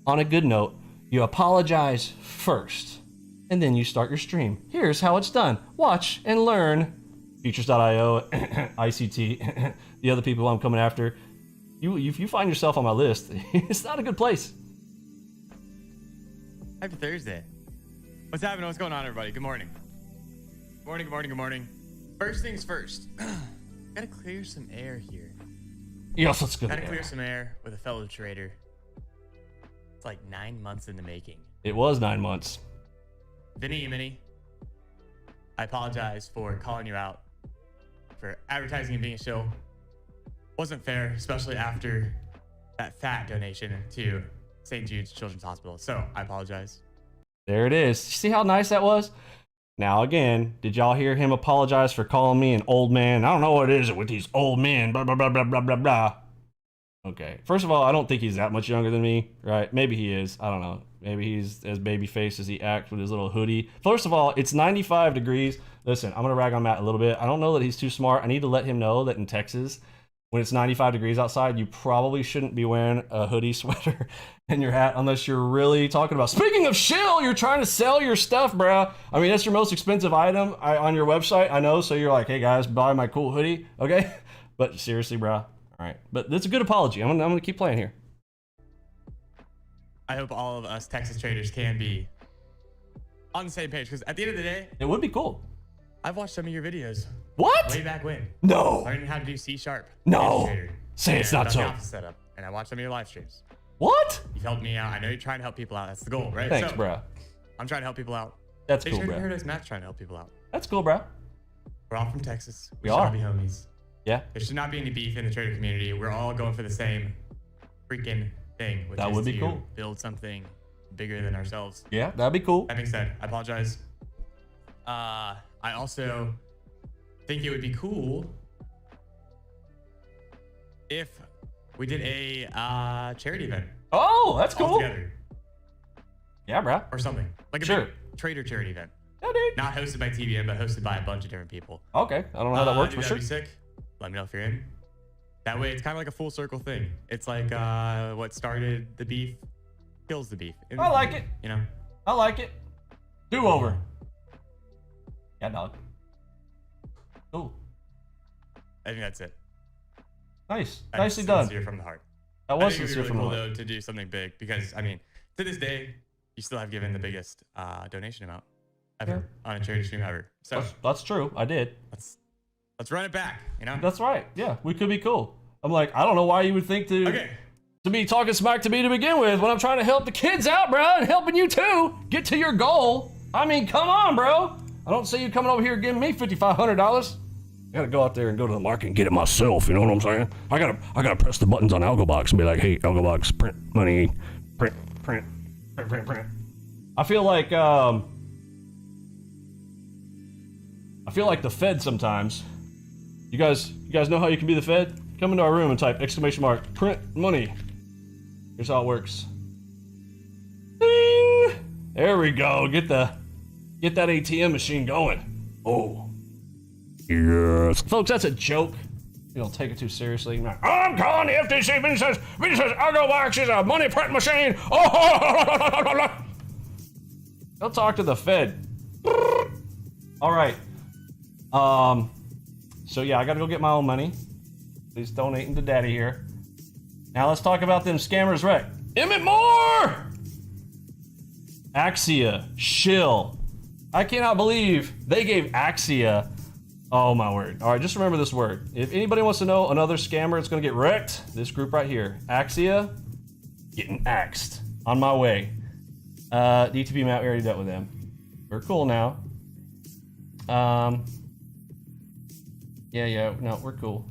[SPEAKER 1] on a good note. You apologize first, and then you start your stream. Here's how it's done. Watch and learn. Futures.io, ICT, the other people I'm coming after. If you find yourself on my list, it's not a good place.
[SPEAKER 2] Happy Thursday. What's happening? What's going on, everybody? Good morning. Good morning. First things first. Gotta clear some air here.
[SPEAKER 1] Yes, let's go.
[SPEAKER 2] Gotta clear some air with a fellow trader. It's like 9 months in the making.
[SPEAKER 1] It was 9 months.
[SPEAKER 2] Vinny Mini, I apologize for calling you out for advertising and being a shill. Wasn't fair, especially after that fat donation to St. Jude's Children's Hospital. So I apologize.
[SPEAKER 1] There it is. See how nice that was? Now, again, did y'all hear him apologize for calling me an old man? I don't know what it is with these old men, blah, blah, blah, blah, blah, blah, blah. Okay. First of all, I don't think he's that much younger than me, right? Maybe he is. I don't know. Maybe he's as baby-faced as he acts with his little hoodie. First of all, it's 95 degrees. Listen, I'm going to rag on Matt a little bit. I don't know that he's too smart. I need to let him know that in Texas, when it's 95 degrees outside, you probably shouldn't be wearing a hoodie, sweater, and your hat unless you're really talking about. Speaking of shill, you're trying to sell your stuff, bro. I mean, that's your most expensive item on your website, I know. So you're like, hey guys, buy my cool hoodie, okay? But seriously, bro. All right, but that's a good apology. I'm gonna keep playing here.
[SPEAKER 2] I hope all of us Texas traders can be on the same page, because at the end of the day,
[SPEAKER 1] it would be cool.
[SPEAKER 2] I've watched some of your videos.
[SPEAKER 1] What?
[SPEAKER 2] Way back when.
[SPEAKER 1] No.
[SPEAKER 2] Learning how to do C#.
[SPEAKER 1] No. Say it's not so.
[SPEAKER 2] Setup, and I watched some of your live streams.
[SPEAKER 1] What?
[SPEAKER 2] You've helped me out. I know you're trying to help people out. That's the goal, right?
[SPEAKER 1] Thanks, bro.
[SPEAKER 2] I'm trying to help people out.
[SPEAKER 1] That's cool, bro.
[SPEAKER 2] Paradise Matt's trying to help people out.
[SPEAKER 1] That's cool, bro.
[SPEAKER 2] We're all from Texas.
[SPEAKER 1] We are.
[SPEAKER 2] Be homies.
[SPEAKER 1] Yeah.
[SPEAKER 2] There should not be any beef in the trader community. We're all going for the same freaking thing, which
[SPEAKER 1] that
[SPEAKER 2] is
[SPEAKER 1] would be
[SPEAKER 2] to
[SPEAKER 1] cool.
[SPEAKER 2] Build something bigger than ourselves.
[SPEAKER 1] Yeah, that'd be cool.
[SPEAKER 2] That being said, I apologize. I also think it would be cool if we did a charity event.
[SPEAKER 1] Oh, that's cool.
[SPEAKER 2] Together.
[SPEAKER 1] Yeah, bro.
[SPEAKER 2] Or something. Like a big trader charity event.
[SPEAKER 1] Yeah, dude.
[SPEAKER 2] Not hosted by TBN, but hosted by a bunch of different people.
[SPEAKER 1] Okay. I don't know how that works, for sure.
[SPEAKER 2] That'd be sick. Let me know if you're in. That way, it's kind of like a full circle thing. It's like what started the beef kills the beef.
[SPEAKER 1] I like it.
[SPEAKER 2] You know?
[SPEAKER 1] I like it. Do over. Yeah, dog. Cool.
[SPEAKER 2] I think that's it.
[SPEAKER 1] Nice.
[SPEAKER 2] That's
[SPEAKER 1] Nicely done.
[SPEAKER 2] Sincere from the heart.
[SPEAKER 1] That was sincere
[SPEAKER 2] really
[SPEAKER 1] from
[SPEAKER 2] cool,
[SPEAKER 1] the heart.
[SPEAKER 2] though, to do something big, because I mean, to this day, you still have given the biggest donation amount ever on a charity stream ever. So
[SPEAKER 1] that's true. I did.
[SPEAKER 2] Let's run it back. You know.
[SPEAKER 1] That's right. Yeah, we could be cool. I'm like, I don't know why you would think to be talking smack to me to begin with when I'm trying to help the kids out, bro, and helping you too get to your goal. I mean, come on, bro. I don't see you coming over here giving me $5,500. I gotta go out there and go to the market and get it myself. You know what I'm saying? I gotta press the buttons on Algobox and be like, hey, Algobox, print money, print. I feel like the Fed sometimes. You guys know how you can be the Fed? Come into our room and type !print money. Here's how it works. Ding! There we go. Get Get that ATM machine going. Oh. Yes. Folks, that's a joke. You don't take it too seriously. Like, I'm calling the FTC. Vinny says Argovax is a money print machine. Oh. Go talk to the Fed. All right. So yeah, I gotta go get my own money. Please donating to Daddy here. Now let's talk about them scammers, right? Emmett Moore! Axia, shill. I cannot believe they gave Axia. Oh my word. All right, just remember this word. If anybody wants to know another scammer that's gonna get wrecked, this group right here. Axia, getting axed. On my way. DTP Matt, we already dealt with them. We're cool now. Yeah, no, we're cool.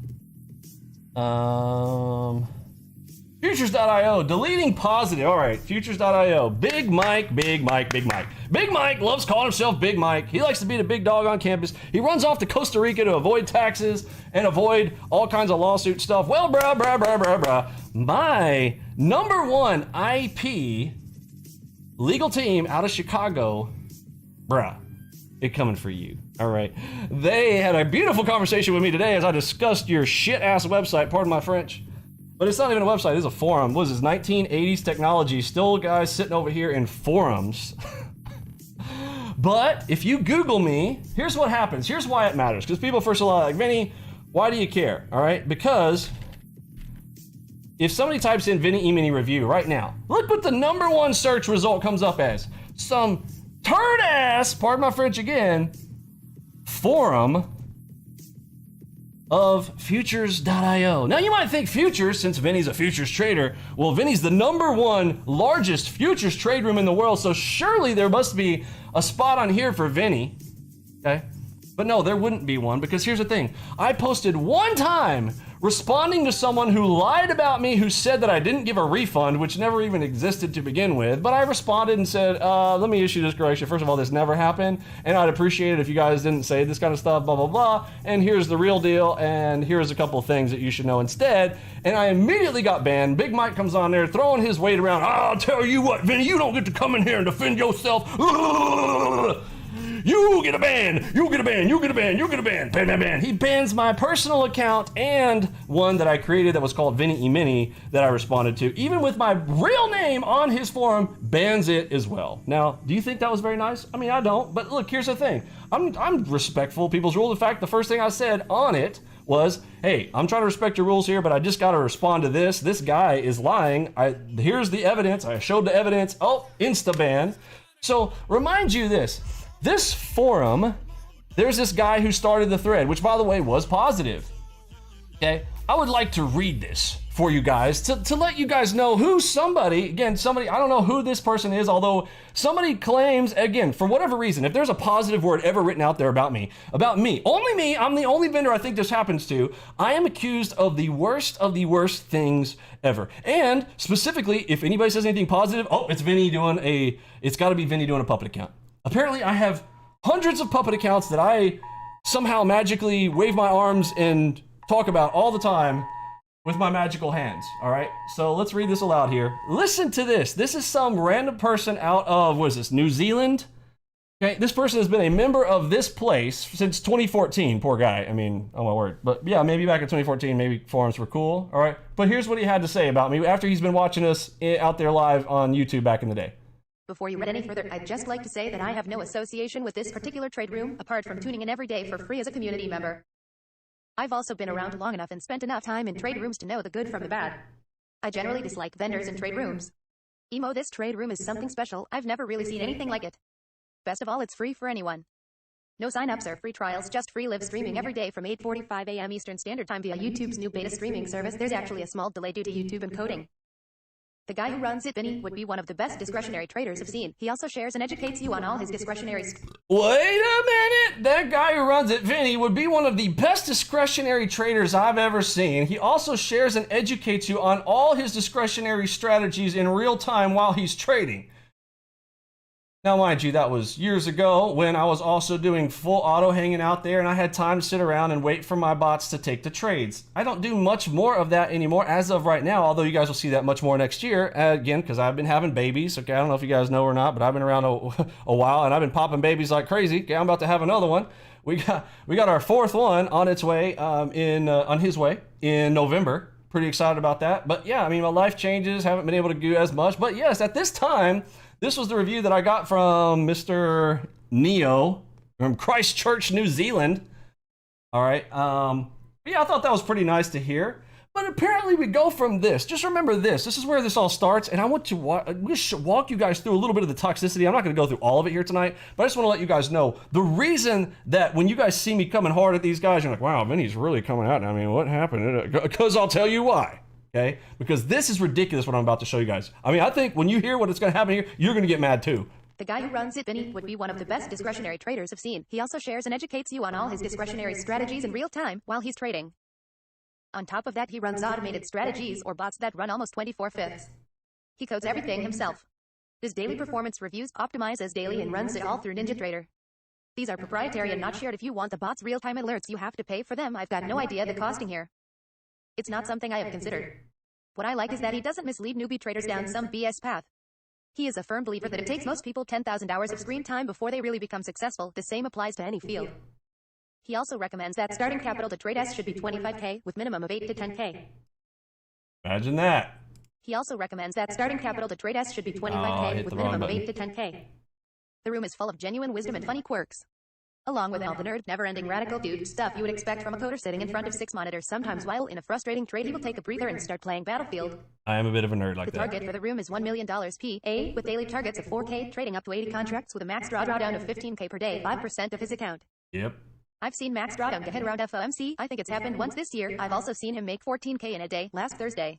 [SPEAKER 1] Futures.io, deleting positive. All right, Futures.io. Big Mike. Big Mike loves calling himself Big Mike. He likes to be the big dog on campus. He runs off to Costa Rica to avoid taxes and avoid all kinds of lawsuit stuff. Well, bruh. My #1 IP legal team out of Chicago, bruh, it coming for you. All right. They had a beautiful conversation with me today as I discussed your shit-ass website, pardon my French. But it's not even a website, it's a forum. What is this, 1980s technology? Still guys sitting over here in forums. But if you Google me, here's what happens. Here's why it matters. Because people first of all are like, Vinny, why do you care? All right, because if somebody types in Vinny E-Mini review right now, look what the #1 search result comes up as. Some turd ass, pardon my French again, forum of Futures.io. Now you might think futures, since Vinny's a futures trader, well, Vinny's the #1 largest futures trade room in the world, so surely there must be a spot on here for Vinny, okay? But no, there wouldn't be one, because here's the thing. I posted one time responding to someone who lied about me, who said that I didn't give a refund, which never even existed to begin with. But I responded and said, let me issue this correction. First of all, this never happened, and I'd appreciate it if you guys didn't say this kind of stuff, blah, blah, blah. And here's the real deal, and here's a couple of things that you should know instead. And I immediately got banned. Big Mike comes on there, throwing his weight around. I'll tell you what, Vinny, you don't get to come in here and defend yourself. You get a ban, you get a ban, you get a ban, you get a ban, ban. He bans my personal account and one that I created that was called Vinny E-Mini that I responded to, even with my real name on his forum, bans it as well. Now, do you think that was very nice? I mean, I don't, but look, here's the thing. I'm respectful of people's rules. In fact, the first thing I said on it was, hey, I'm trying to respect your rules here, but I just got to respond to this. This guy is lying. Here's the evidence. I showed the evidence. Oh, insta-ban. So remind you this forum, there's this guy who started the thread, which by the way was positive. Okay, I would like to read this for you guys to let you guys know who somebody, I don't know who this person is, although somebody claims, again, for whatever reason, if there's a positive word ever written out there about me, only me, I'm the only vendor I think this happens to, I am accused of the worst things ever. And specifically, if anybody says anything positive, oh, it's gotta be Vinny doing a puppet account. Apparently, I have hundreds of puppet accounts that I somehow magically wave my arms and talk about all the time with my magical hands, all right? So let's read this aloud here. Listen to this. This is some random person out of, what is this, New Zealand? Okay, this person has been a member of this place since 2014. Poor guy. I mean, oh my word. But yeah, maybe back in 2014, maybe forums were cool, all right? But here's what he had to say about me after he's been watching us out there live on YouTube back in the day.
[SPEAKER 3] Before you read any further, I'd just like to say that I have no association with this particular trade room, apart from tuning in every day for free as a community member. I've also been around long enough and spent enough time in trade rooms to know the good from the bad. I generally dislike vendors in trade rooms. Emo, this trade room is something special. I've never really seen anything like it. Best of all, it's free for anyone. No sign-ups or free trials, just free live streaming every day from 8:45 a.m. Eastern Standard Time via YouTube's new beta streaming service. There's actually a small delay due to YouTube encoding. The guy who runs it, Vinny, would be one of the best discretionary traders I've seen. He also shares and educates you on all his discretionary...
[SPEAKER 1] Wait a minute! That guy who runs it, Vinny, would be one of the best discretionary traders I've ever seen. He also shares and educates you on all his discretionary strategies in real time while he's trading. Now, mind you, that was years ago when I was also doing full auto hanging out there and I had time to sit around and wait for my bots to take the trades. I don't do much more of that anymore as of right now, although you guys will see that much more next year, again, because I've been having babies. Okay, I don't know if you guys know or not, but I've been around a while and I've been popping babies like crazy. Okay, I'm about to have another one. We got our fourth one on its way, on his way in November. Pretty excited about that. But yeah, I mean, my life changes, haven't been able to do as much. But yes, at this time, this was the review that I got from Mr. Neo from Christchurch, New Zealand. All right. Yeah, I thought that was pretty nice to hear. But apparently we go from this. Just remember this. This is where this all starts. And I want to walk you guys through a little bit of the toxicity. I'm not going to go through all of it here tonight. But I just want to let you guys know the reason that when you guys see me coming hard at these guys, you're like, wow, Vinny's really coming out. I mean, what happened? Because I'll tell you why. Okay? Because this is ridiculous what I'm about to show you guys. I mean, I think when you hear what is going to happen here, you're going to get mad too.
[SPEAKER 3] The guy who runs it, Vinny, would be one of the best discretionary traders I've seen. He also shares and educates you on all his discretionary strategies in real time while he's trading. On top of that, he runs automated strategies or bots that run almost 24/5. He codes everything himself. His daily performance reviews optimize as daily and runs it all through NinjaTrader. These are proprietary and not shared. If you want the bots' real-time alerts, you have to pay for them. I've got no idea the costing here. It's not something I have considered. What I like is that he doesn't mislead newbie traders down some BS path. He is a firm believer that it takes most people 10,000 hours of screen time before they really become successful. The same applies to any field. He also recommends that starting capital to trade S should be 25K with minimum of 8 to 10K.
[SPEAKER 1] Imagine that.
[SPEAKER 3] He also recommends that starting capital to trade S should be 25K with minimum of 8 to 10K. The room is full of genuine wisdom and funny quirks. Along with all the nerd, never-ending radical dude stuff you would expect from a coder sitting in front of 6 monitors. Sometimes while in a frustrating trade, he will take a breather and start playing Battlefield.
[SPEAKER 1] I am a bit of a nerd like that.
[SPEAKER 3] The target for the room is $1 million PA, with daily targets of 4K, trading up to 80 contracts with a max drawdown of 15K per day, 5% of his account.
[SPEAKER 1] Yep.
[SPEAKER 3] I've seen Max drawdown to hit around FOMC. I think it's happened once this year. I've also seen him make 14K in a day, last Thursday.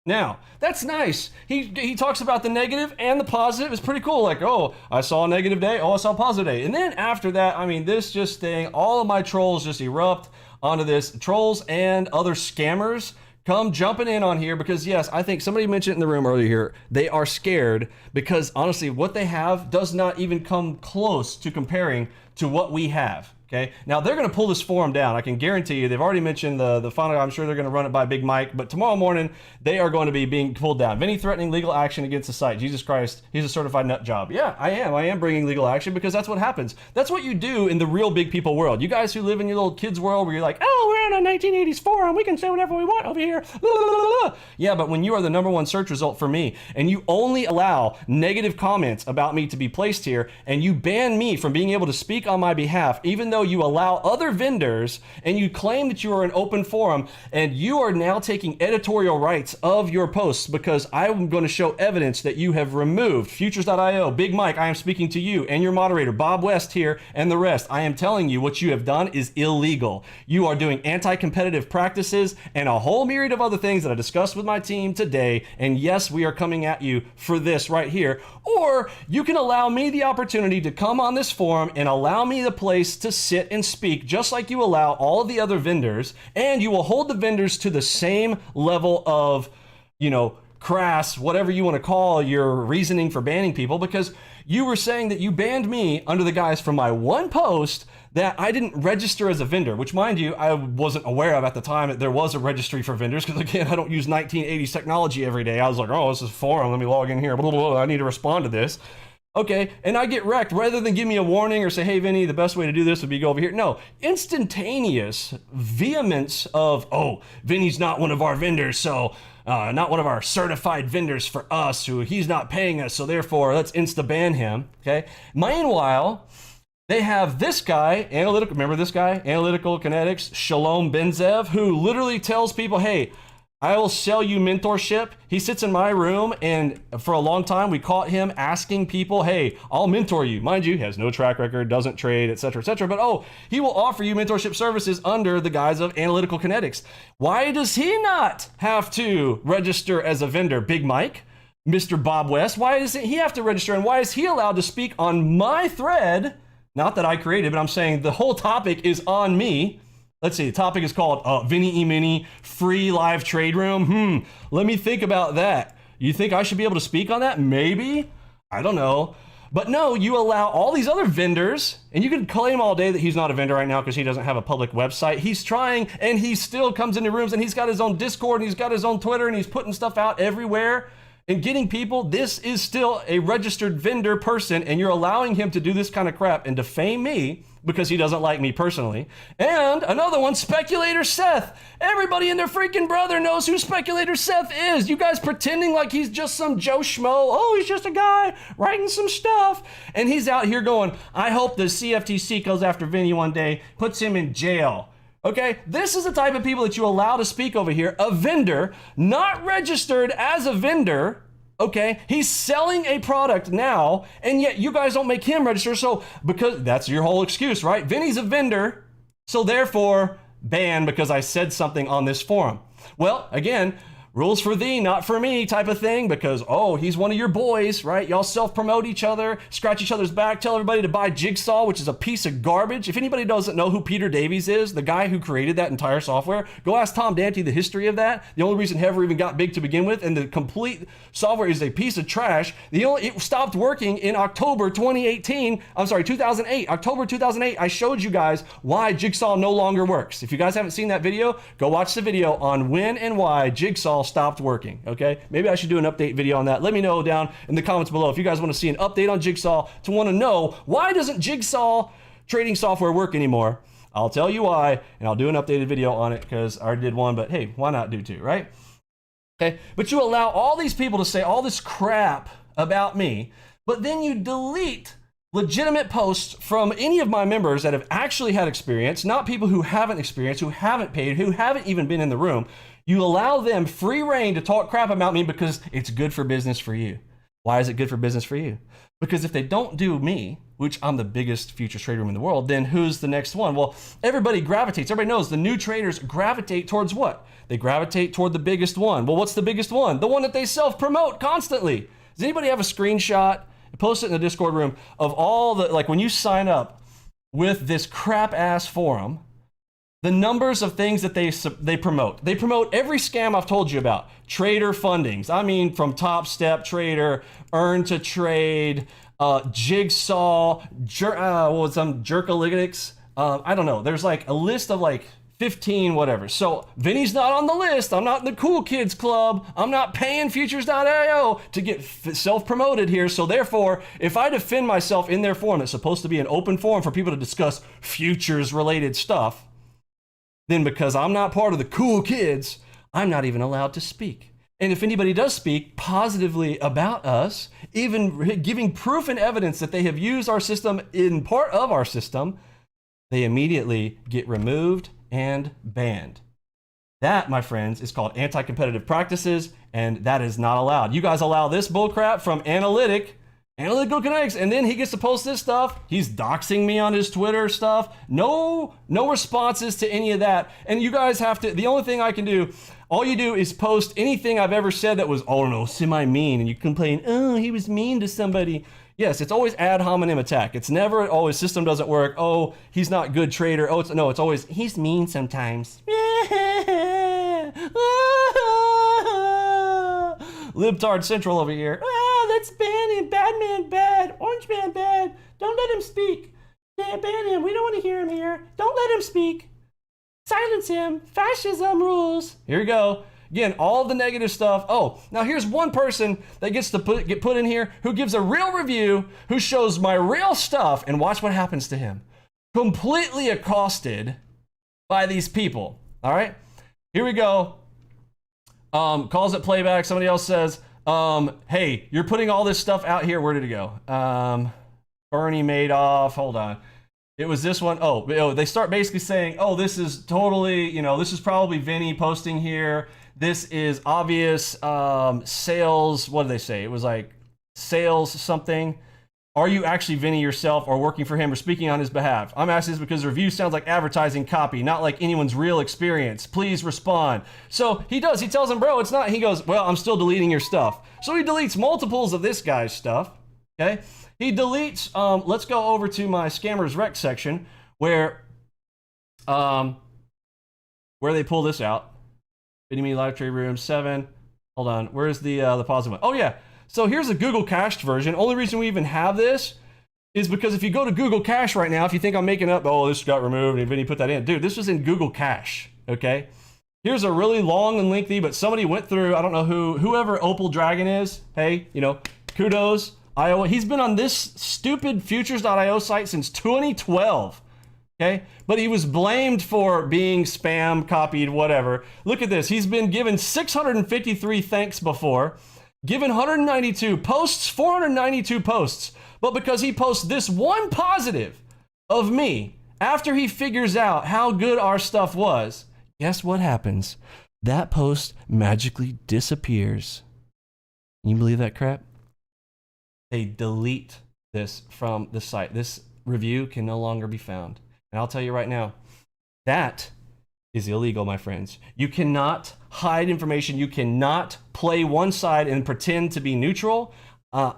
[SPEAKER 1] Now, that's nice. He talks about the negative and the positive. It's pretty cool. Like, oh, I saw a negative day. Oh, I saw a positive day. And then after that, I mean, this just thing, all of my trolls just erupt onto this. Trolls and other scammers come jumping in on here because, yes, I think somebody mentioned in the room earlier here, they are scared because, honestly, what they have does not even come close to comparing to what we have. Okay, now they're going to pull this forum down. I can guarantee you. They've already mentioned the final. I'm sure they're going to run it by Big Mike. But tomorrow morning, they are going to be being pulled down. Vinny threatening legal action against the site. Jesus Christ, he's a certified nut job. Yeah, I am bringing legal action because that's what happens. That's what you do in the real big people world. You guys who live in your little kids world where you're like, oh, we're on a 1980s forum. We can say whatever we want over here. Yeah, but when you are the #1 search result for me and you only allow negative comments about me to be placed here and you ban me from being able to speak on my behalf, even though you allow other vendors and you claim that you are an open forum and you are now taking editorial rights of your posts because I'm going to show evidence that you have removed Futures.io, Big Mike, I am speaking to you and your moderator, Bob West here and the rest. I am telling you what you have done is illegal. You are doing anti-competitive practices and a whole myriad of other things that I discussed with my team today. And yes, we are coming at you for this right here. Or you can allow me the opportunity to come on this forum and allow me the place to sit and speak just like you allow all of the other vendors, and you will hold the vendors to the same level of, crass, whatever you want to call your reasoning for banning people, because you were saying that you banned me under the guise from my one post that I didn't register as a vendor, which, mind you, I wasn't aware of at the time that there was a registry for vendors, because again, I don't use 1980s technology every day. I was like, oh, this is a forum, let me log in here, blah, blah, blah. I need to respond to this. Okay, and I get wrecked. Rather than give me a warning or say, hey, Vinny, the best way to do this would be go over here. No, instantaneous vehemence of, oh, Vinny's not one of our vendors, so not one of our certified vendors for us, who he's not paying us, so therefore let's insta-ban him, okay? Meanwhile, they have this guy, remember this guy? Analytical Kinetics, Shalom Benzev, who literally tells people, hey, I will sell you mentorship. He sits in my room, and for a long time, we caught him asking people, hey, I'll mentor you. Mind you, he has no track record, doesn't trade, etc., etc. But, he will offer you mentorship services under the guise of Analytical Kinetics. Why does he not have to register as a vendor? Big Mike, Mr. Bob West, why does he have to register, and why is he allowed to speak on my thread? Not that I created, but I'm saying the whole topic is on me. Let's see, the topic is called Vinny E. Mini Free Live Trade Room. Let me think about that. You think I should be able to speak on that? Maybe. I don't know. But no, you allow all these other vendors, and you can claim all day that he's not a vendor right now because he doesn't have a public website. He's trying, and he still comes into rooms, and he's got his own Discord, and he's got his own Twitter, and he's putting stuff out everywhere and getting people. This is still a registered vendor person, and you're allowing him to do this kind of crap and defame me because he doesn't like me personally. And another one, Speculator Seth. Everybody and their freaking brother knows who Speculator Seth is. You guys pretending like he's just some Joe Schmo. Oh, he's just a guy writing some stuff. And he's out here going, I hope the CFTC goes after Vinny one day, puts him in jail. Okay, this is the type of people that you allow to speak over here. A vendor, not registered as a vendor. Okay, he's selling a product now, and yet you guys don't make him register. So, because that's your whole excuse, right? Vinny's a vendor, so therefore banned because I said something on this forum. Well, again, rules for thee, not for me type of thing, because, oh, he's one of your boys, right? Y'all self-promote each other, scratch each other's back, tell everybody to buy Jigsaw, which is a piece of garbage. If anybody doesn't know who Peter Davies is, the guy who created that entire software, go ask Tom Dante the history of that. The only reason Hever even got big to begin with, and the complete software is a piece of trash. It stopped working in October 2018. I'm sorry, 2008. October 2008, I showed you guys why Jigsaw no longer works. If you guys haven't seen that video, go watch the video on when and why Jigsaw stopped working, okay? Maybe I should do an update video on that. Let me know down in the comments below if you guys want to see an update on Jigsaw, to want to know why doesn't Jigsaw trading software work anymore. I'll tell you why, and I'll do an updated video on it because I already did one, but hey, why not do two, right? Okay, but you allow all these people to say all this crap about me, but then you delete legitimate posts from any of my members that have actually had experience, not people who haven't experienced, who haven't paid, who haven't even been in the room. You allow them free reign to talk crap about me because it's good for business for you. Why is it good for business for you? Because if they don't do me, which I'm the biggest futures trade room in the world, then who's the next one? Well, everybody gravitates. Everybody knows the new traders gravitate towards what? They gravitate toward the biggest one. Well, what's the biggest one? The one that they self-promote constantly. Does anybody have a screenshot? Post it in the Discord room of all the, like when you sign up with this crap ass forum, the numbers of things that they promote. They promote every scam I've told you about. Trader fundings. I mean, from Top Step Trader, Earn to Trade, Jigsaw, Jerkalytics. I don't know. There's like a list of like 15 whatever. So Vinny's not on the list. I'm not in the cool kids club. I'm not paying futures.io to get self-promoted here. So therefore, if I defend myself in their forum, it's supposed to be an open forum for people to discuss futures related stuff, then because I'm not part of the cool kids, I'm not even allowed to speak. And if anybody does speak positively about us, even giving proof and evidence that they have used our system in part of our system, they immediately get removed and banned. That, my friends, is called anti-competitive practices, and that is not allowed. You guys allow this bullcrap from Analytical Kinetics, and then he gets to post this stuff. He's doxing me on his Twitter stuff. No responses to any of that. And you guys have to, the only thing I can do, all you do is post anything I've ever said that was, oh no, semi-mean, and you complain, oh, he was mean to somebody. Yes, it's always ad hominem attack. It's never, oh, his system doesn't work. Oh, he's not good trader. Oh, it's always, he's mean sometimes. Libtard Central over here. That's banning. Bad man bad. Orange man bad. Don't let him speak. Yeah, ban him. We don't want to hear him here. Don't let him speak. Silence him. Fascism rules. Here we go. Again, all the negative stuff. Oh, now here's one person that gets to get put in here who gives a real review, who shows my real stuff, and watch what happens to him. Completely accosted by these people. All right, here we go. Calls it playback. Somebody else says, hey, you're putting all this stuff out here. Where did it go? Bernie Madoff. Hold on. It was this one. Oh, they start basically saying, oh, this is totally, this is probably Vinny posting here. This is obvious sales. What did they say? It was like sales something. Are you actually Vinny yourself or working for him or speaking on his behalf? I'm asking this because the review sounds like advertising copy, not like anyone's real experience. Please respond. So he does. He tells him, bro, it's not. He goes, well, I'm still deleting your stuff. So he deletes multiples of this guy's stuff. Okay. He deletes, let's go over to my Scammers Rec section where they pull this out. Video me live trade room 7. Hold on. Where's the positive one? Oh yeah. So here's a Google cached version. Only reason we even have this is because if you go to Google Cache right now, if you think I'm making up, oh, this got removed, and Vinny put that in. Dude, this was in Google Cache, okay? Here's a really long and lengthy, but somebody went through, I don't know whoever Opal Dragon is. Hey, you know, kudos, Iowa. He's been on this stupid futures.io site since 2012, okay? But he was blamed for being spam, copied, whatever. Look at this. He's been given 653 thanks before, given 192 posts, 492 posts. But because he posts this one positive of me after he figures out how good our stuff was, guess what happens? That post magically disappears. Can you believe that crap? They delete this from the site. This review can no longer be found. And I'll tell you right now, that is illegal, my friends. You cannot hide information. You cannot play one side and pretend to be neutral.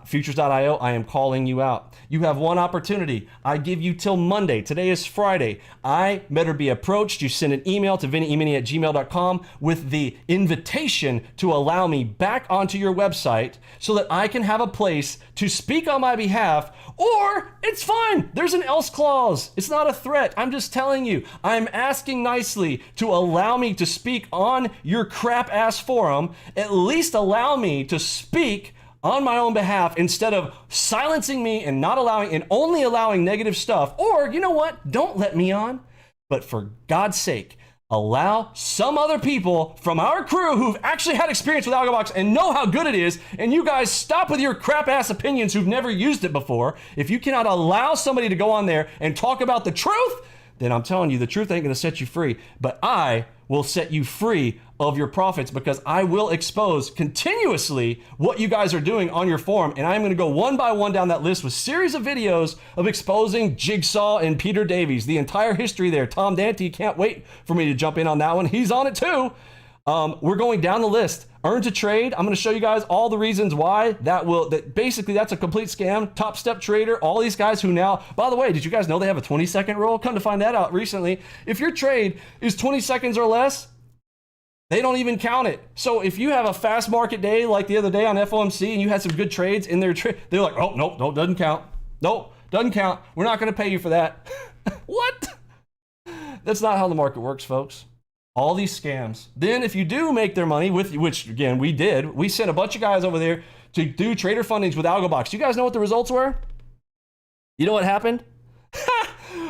[SPEAKER 1] Futures.io, I am calling you out. You have one opportunity. I give you till Monday. Today is Friday. I better be approached. You send an email to vinnyemini@gmail.com with the invitation to allow me back onto your website so that I can have a place to speak on my behalf, or it's fine. There's an else clause. It's not a threat. I'm just telling you. I'm asking nicely to allow me to speak on your crap ass forum. At least allow me to speak on my own behalf instead of silencing me and not allowing and only allowing negative stuff. Or, you know what? Don't let me on. But for God's sake, allow some other people from our crew who've actually had experience with Algobox and know how good it is. And you guys stop with your crap ass opinions who've never used it before. If you cannot allow somebody to go on there and talk about the truth, then I'm telling you, the truth ain't going to set you free. But I will set you free of your profits, because I will expose continuously what you guys are doing on your forum. And I'm going to go one by one down that list with series of videos of exposing Jigsaw and Peter Davies, the entire history there. Tom Dante can't wait for me to jump in on that one. He's on it too. We're going down the list. Earn to trade. I'm going to show you guys all the reasons why that basically that's a complete scam. Top Step Trader, all these guys who now, by the way, did you guys know they have a 20-second rule? Come to find that out recently. If your trade is 20 seconds or less, they don't even count it. So if you have a fast market day like the other day on FOMC and you had some good trades in their trade, they're like, oh, no, doesn't count. Nope, doesn't count. We're not going to pay you for that. What? That's not how the market works, folks. All these scams. Then if you do make their money, which again, we sent a bunch of guys over there to do trader fundings with Algobox. You guys know what the results were? You know what happened?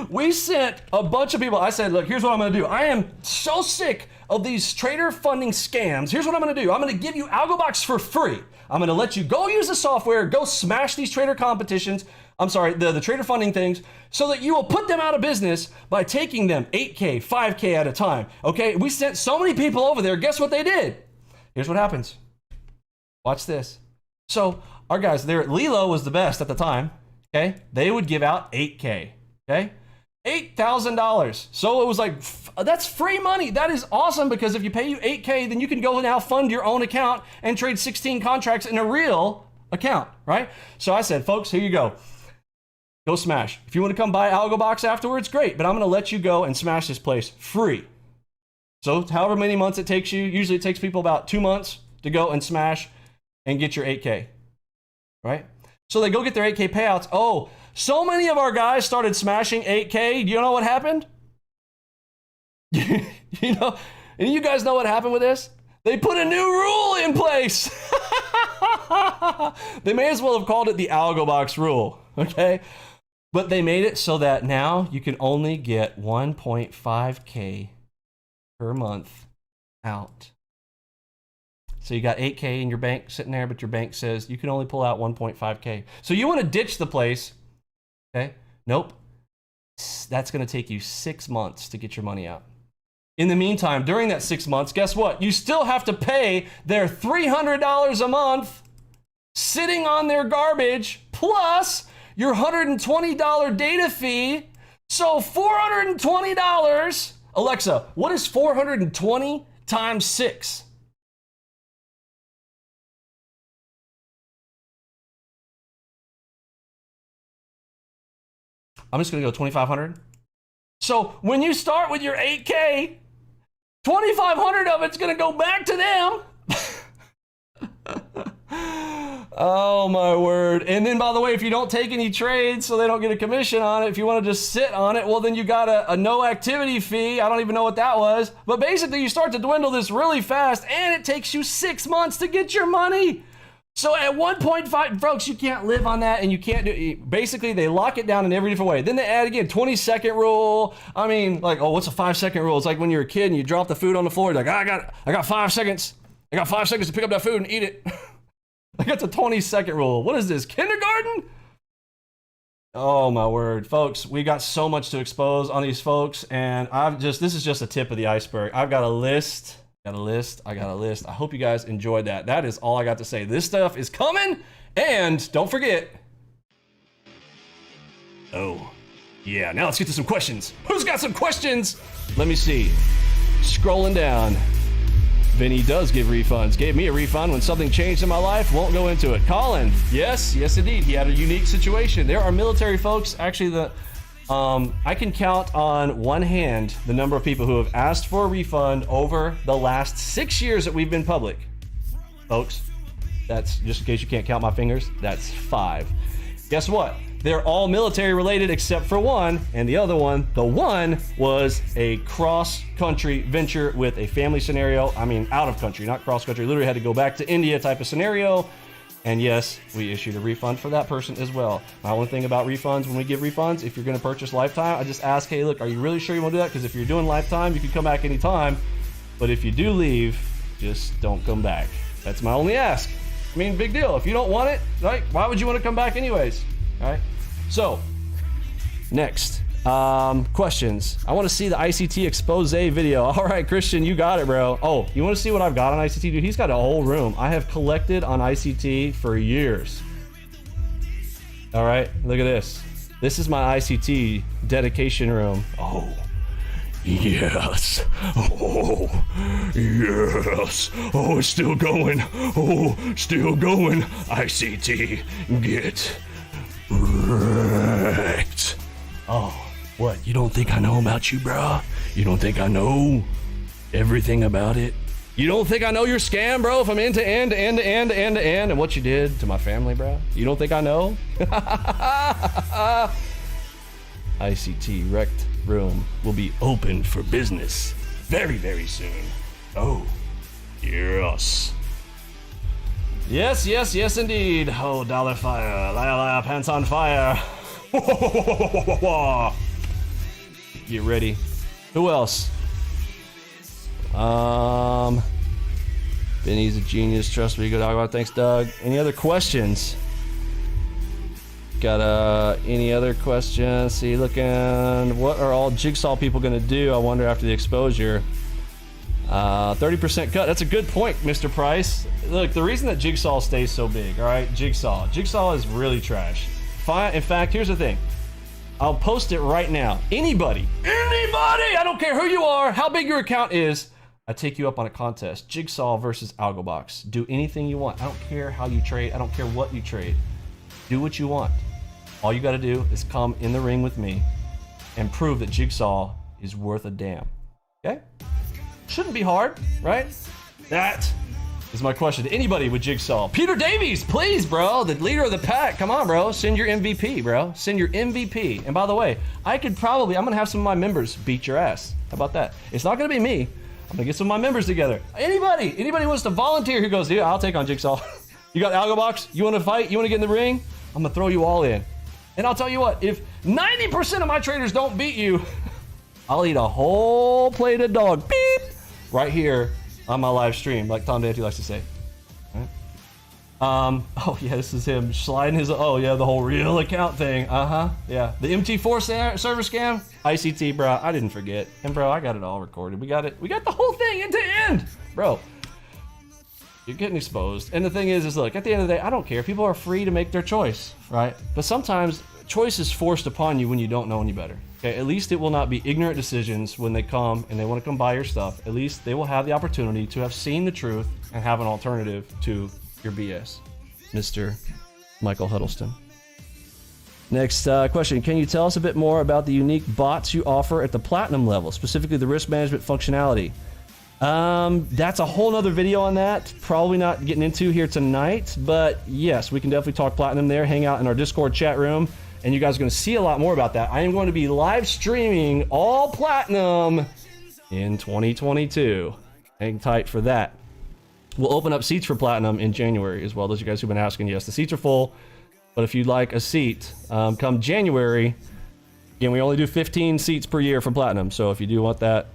[SPEAKER 1] We sent a bunch of people. I said, look, here's what I'm going to do. I am so sick of these trader funding scams. Here's what I'm going to do. I'm going to give you Algobox for free. I'm going to let you go use the software, go smash these trader competitions. I'm sorry, the trader funding things, so that you will put them out of business by taking them 8K, 5K at a time. Okay, we sent so many people over there. Guess what they did? Here's what happens. Watch this. So our guys there at Lilo was the best at the time. Okay, they would give out 8K. Okay, $8,000. So it was like, that's free money. That is awesome, because if you pay you 8K, then you can go now fund your own account and trade 16 contracts in a real account, right? So I said, folks, here you go. Go smash. If you want to come buy Algobox afterwards, great, but I'm going to let you go and smash this place free. So however many months it takes you, usually it takes people about 2 months to go and smash and get your 8K, right? So they go get their 8K payouts. Oh, so many of our guys started smashing 8K. Do you know what happened? You know, and you guys know what happened with this? They put a new rule in place. They may as well have called it the Algobox rule, okay? But they made it so that now you can only get 1.5K per month out. So you got 8K in your bank sitting there, but your bank says you can only pull out 1.5K. So you want to ditch the place, okay? Nope. That's going to take you 6 months to get your money out. In the meantime, during that 6 months, guess what? You still have to pay their $300 a month sitting on their garbage, plus your $120 data fee. So $420. Alexa, what is 420 times 6? I'm just going to go 2,500. So when you start with your 8K, 2,500 of it's going to go back to them. Oh my word. And then, by the way, if you don't take any trades so they don't get a commission on it, if you want to just sit on it, well, then you got a no activity fee. I don't even know what that was. But basically, you start to dwindle this really fast, and it takes you 6 months to get your money. So at 1.5, folks, you can't live on that, and you can't do. Basically, they lock it down in every different way. Then they add again 20-second rule. I mean, like, oh, what's a 5-second rule? It's like when you're a kid and you drop the food on the floor. You're like, I got 5 seconds. I got 5 seconds to pick up that food and eat it. Like, it's a 20-second rule. What is this, kindergarten? Oh my word, folks, we got so much to expose on these folks, and this is just a tip of the iceberg. I've got a list. I got a list. I hope you guys enjoyed that. That is all I got to say. This stuff is coming, and don't forget. Oh, yeah, now let's get to some questions. Who's got some questions? Let me see. Scrolling down. Vinny does give refunds. Gave me a refund when something changed in my life. Won't go into it. Colin, yes indeed. He had a unique situation. There are military folks, actually I can count on one hand the number of people who have asked for a refund over the last 6 years that we've been public. Folks, that's just in case you can't count my fingers, that's 5. Guess what? They're all military related except for one, and the other one, the one was a cross-country venture with a family scenario. I mean, out of country, not cross-country. Literally had to go back to India type of scenario. And yes, we issued a refund for that person as well. My only thing about refunds, when we give refunds, if you're going to purchase lifetime, I just ask, hey, look, are you really sure you want to do that? Because if you're doing lifetime, you can come back anytime. But if you do leave, just don't come back. That's my only ask. I mean, big deal. If you don't want it, right, why would you want to come back anyways? All right. So, next. Questions. I want to see the ICT expose video. All right, Christian, you got it, bro. Oh, you want to see what I've got on ICT? Dude, he's got a whole room. I have collected on ICT for years. All right, look at this. This is my ICT dedication room. Oh, yes. Oh, yes. Oh, it's still going. Oh, still going. ICT, get wrecked. Oh. What, you don't think I know about you, bro? You don't think I know everything about it? You don't think I know your scam, bro, from end to end, and what you did to my family, bro? You don't think I know? ICT wrecked room will be open for business very, very soon. Oh, yes. Yes, indeed. Oh, dollar fire, liar, pants on fire. Get ready. Who else? Benny's a genius. Trust me. Good talk about. Thanks, Doug. Any other questions? Got any other questions? See, looking. What are all Jigsaw people gonna do? I wonder after the exposure. 30% cut. That's a good point, Mr. Price. Look, the reason that Jigsaw stays so big. All right, Jigsaw is really trash. Fine. In fact, here's the thing. I'll post it right now. Anybody, I don't care who you are, how big your account is, I take you up on a contest. Jigsaw versus Algobox. Do anything you want. I don't care how you trade. I don't care what you trade. Do what you want. All you got to do is come in the ring with me and prove that Jigsaw is worth a damn. Okay? Shouldn't be hard, right? That is my question to anybody with Jigsaw. Peter Davies, please, bro. The leader of the pack. Come on, bro. Send your MVP, bro. Send your MVP. And by the way, I'm going to have some of my members beat your ass. How about that? It's not going to be me. I'm going to get some of my members together. Anybody who wants to volunteer who goes, dude, I'll take on Jigsaw. You got Algobox? You want to fight? You want to get in the ring? I'm going to throw you all in. And I'll tell you what, if 90% of my traders don't beat you, I'll eat a whole plate of dog beep right here on my live stream, like Tom Dante likes to say. Right? Oh yeah, this is him sliding his, oh yeah, the whole real account thing. Yeah. The MT4 server scam, ICT, bro, I didn't forget. And bro, I got it all recorded. We got the whole thing end to end. Bro, you're getting exposed. And the thing is look, at the end of the day, I don't care. People are free to make their choice, right? But sometimes choice is forced upon you when you don't know any better. Okay, at least it will not be ignorant decisions when they come and they want to come buy your stuff. At least they will have the opportunity to have seen the truth and have an alternative to your BS. Mr. Michael Huddleston. Next question. Can you tell us a bit more about the unique bots you offer at the platinum level, specifically the risk management functionality? That's a whole nother video on that. Probably not getting into here tonight, but yes, we can definitely talk platinum there. Hang out in our Discord chat room, and you guys are going to see a lot more about that. I am going to be live streaming all platinum in 2022. Hang tight for that. We'll open up seats for platinum in January as well. Those of you guys who've been asking, yes, the seats are full, but if you'd like a seat, come January, again, we only do 15 seats per year for platinum. So if you do want that,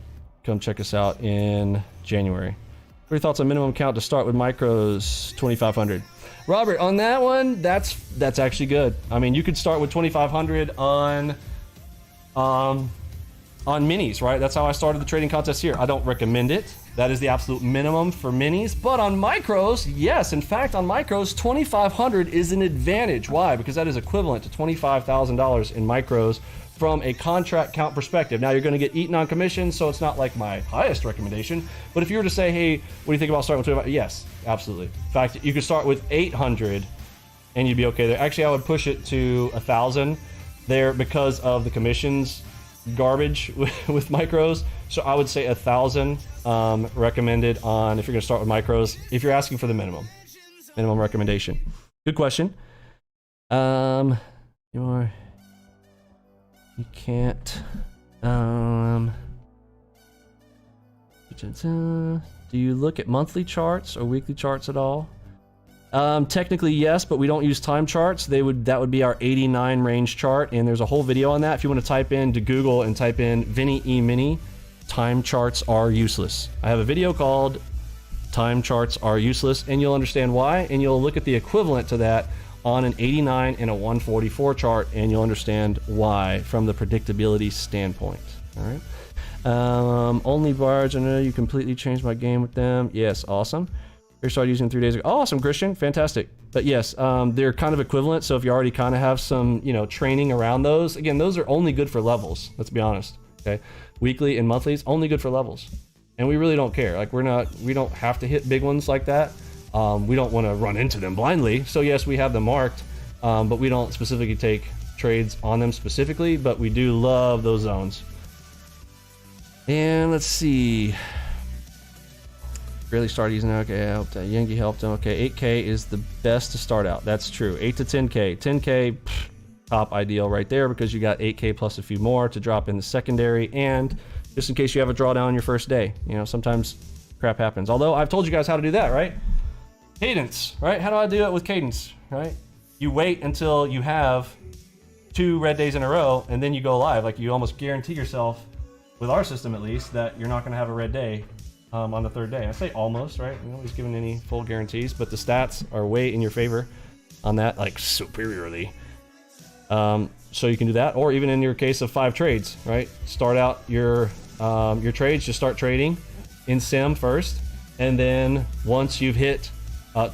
[SPEAKER 1] come check us out in January. What are your thoughts on minimum count to start with micros? 2,500. Robert, on that one, that's actually good. I mean, you could start with 2,500 on minis, right? That's how I started the trading contest here. I don't recommend it. That is the absolute minimum for minis. But on micros, yes. In fact, on micros, 2,500 is an advantage. Why? Because that is equivalent to $25,000 in micros from a contract count perspective. Now, you're going to get eaten on commission, so it's not like my highest recommendation. But if you were to say, hey, what do you think about starting with 25? Yes, absolutely. In fact, you could start with 800 and you'd be okay there. Actually, I would push it to 1,000 there because of the commissions garbage with micros. So I would say 1,000 recommended on if you're going to start with micros, if you're asking for the minimum recommendation. Good question. You can't, do you look at monthly charts or weekly charts at all? Technically yes, but we don't use time charts. That would be our 89 range chart, and there's a whole video on that. If you want to type into Google and type in Vinny E Mini, time charts are useless. I have a video called Time Charts Are Useless, and you'll understand why, and you'll look at the equivalent to that on an 89 and a 144 chart, and you'll understand why from the predictability standpoint. All right. Only bars. I know you completely changed my game with them. Yes, awesome. We started using 3 days ago. Oh, awesome, Christian, fantastic. But yes, they're kind of equivalent. So if you already kind of have some, training around those, again, those are only good for levels. Let's be honest. Okay, weekly and monthlies only good for levels, and we really don't care. Like we don't have to hit big ones like that. We don't want to run into them blindly. So yes, we have them marked, but we don't specifically take trades on them specifically, but we do love those zones. And let's see. Really started using, okay, I helped Yengi helped him. Okay, 8K is the best to start out. That's true. 8 to 10K. 10K, top ideal right there because you got 8K plus a few more to drop in the secondary, and just in case you have a drawdown on your first day. Sometimes crap happens. Although I've told you guys how to do that, right? Cadence, right? How do I do it with cadence, right? You wait until you have 2 red days in a row, and then you go live. Like you almost guarantee yourself, with our system at least, that you're not going to have a red day on the 3rd day. I say almost, right? We're always giving any full guarantees, but the stats are way in your favor on that, like superiorly. So you can do that, or even in your case of 5 trades, right? Start out your trades, just start trading in sim first, and then once you've hit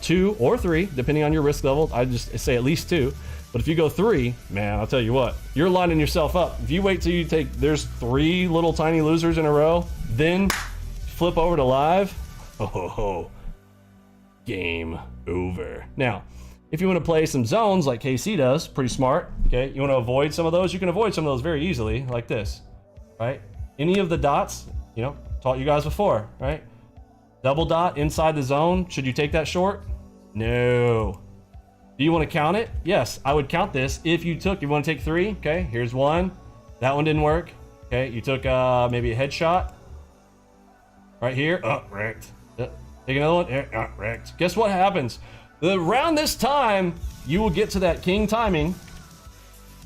[SPEAKER 1] 2 or 3, depending on your risk level, I just say at least 2. But if you go 3, man, I'll tell you what, you're lining yourself up. If you wait till you there's 3 little tiny losers in a row, then flip over to live, game over. Now, if you want to play some zones like KC does, pretty smart, okay? You want to avoid some of those, you can avoid some of those very easily, like this, right? Any of the dots, taught you guys before, right? Double dot inside the zone, should you take that short? No. Do you want to count it? Yes, I would count this. If you want to take 3, okay, here's 1. That one didn't work. Okay, you took maybe a headshot. Right here, wrecked. Take another one, wrecked. Guess what happens? Around this time, you will get to that king timing.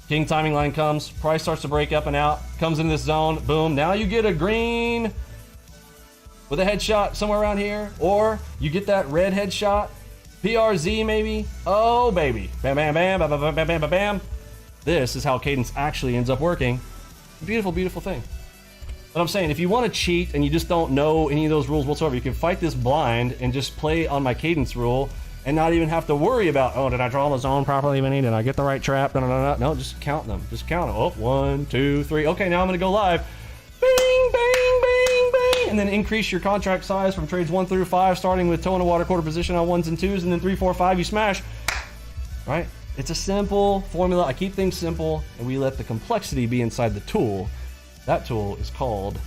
[SPEAKER 1] King timing line comes, price starts to break up and out, comes into this zone, boom. Now you get a green with a headshot somewhere around here, or you get that red headshot, PRZ maybe. Oh baby, bam, bam, bam, bam, bam, bam, bam, bam, bam. This is how cadence actually ends up working. Beautiful, beautiful thing. But I'm saying, if you want to cheat and you just don't know any of those rules whatsoever, you can fight this blind and just play on my cadence rule and not even have to worry about, oh, did I draw the zone properly, Vinny? Did I get the right trap? No, just count them. Just count them. Oh, 1, 2, 3. Okay, now I'm going to go live. Bing, bang, bang, bang. And then increase your contract size from trades 1 through 5, starting with toe in the water quarter position on 1s and 2s, and then 3, 4, 5, you smash. Right? It's a simple formula. I keep things simple, and we let the complexity be inside the tool. That tool is called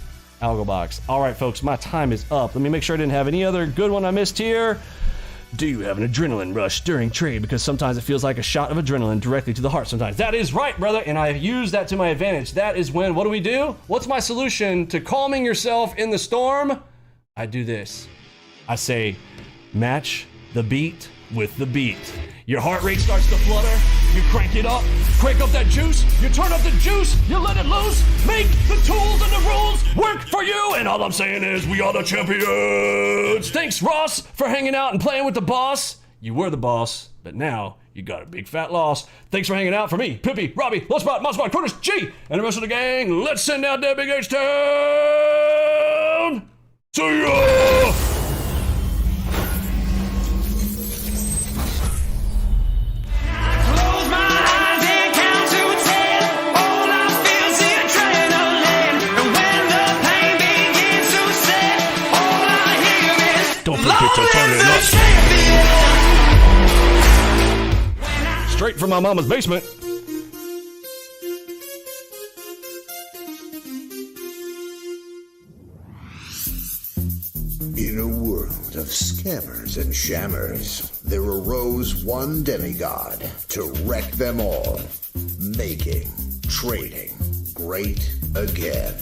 [SPEAKER 1] Algobox. All right, folks, my time is up. Let me make sure I didn't have any other good one I missed here. Do you have an adrenaline rush during trade? Because sometimes it feels like a shot of adrenaline directly to the heart sometimes. That is right, brother, and I use that to my advantage. That is when, what do? What's my solution to calming yourself in the storm? I do this. I say, match the beat with the beat. Your heart rate starts to flutter, you crank up that juice, you turn up the juice, you let it loose, make the tools and the rules work for you, and all I'm saying is we are the champions. Thanks, Ross, for hanging out and playing with the boss. You were the boss, but now you got a big fat loss. Thanks for hanging out. For me, Pippy, Robbie, Lowspot, Modspot, Curtis, G, and the rest of the gang, let's send out that big H-Town. See ya! Don't forget to turn it up. Straight from my mama's basement.
[SPEAKER 4] In a world of scammers and shammers, there arose one demigod to wreck them all, making trading great again.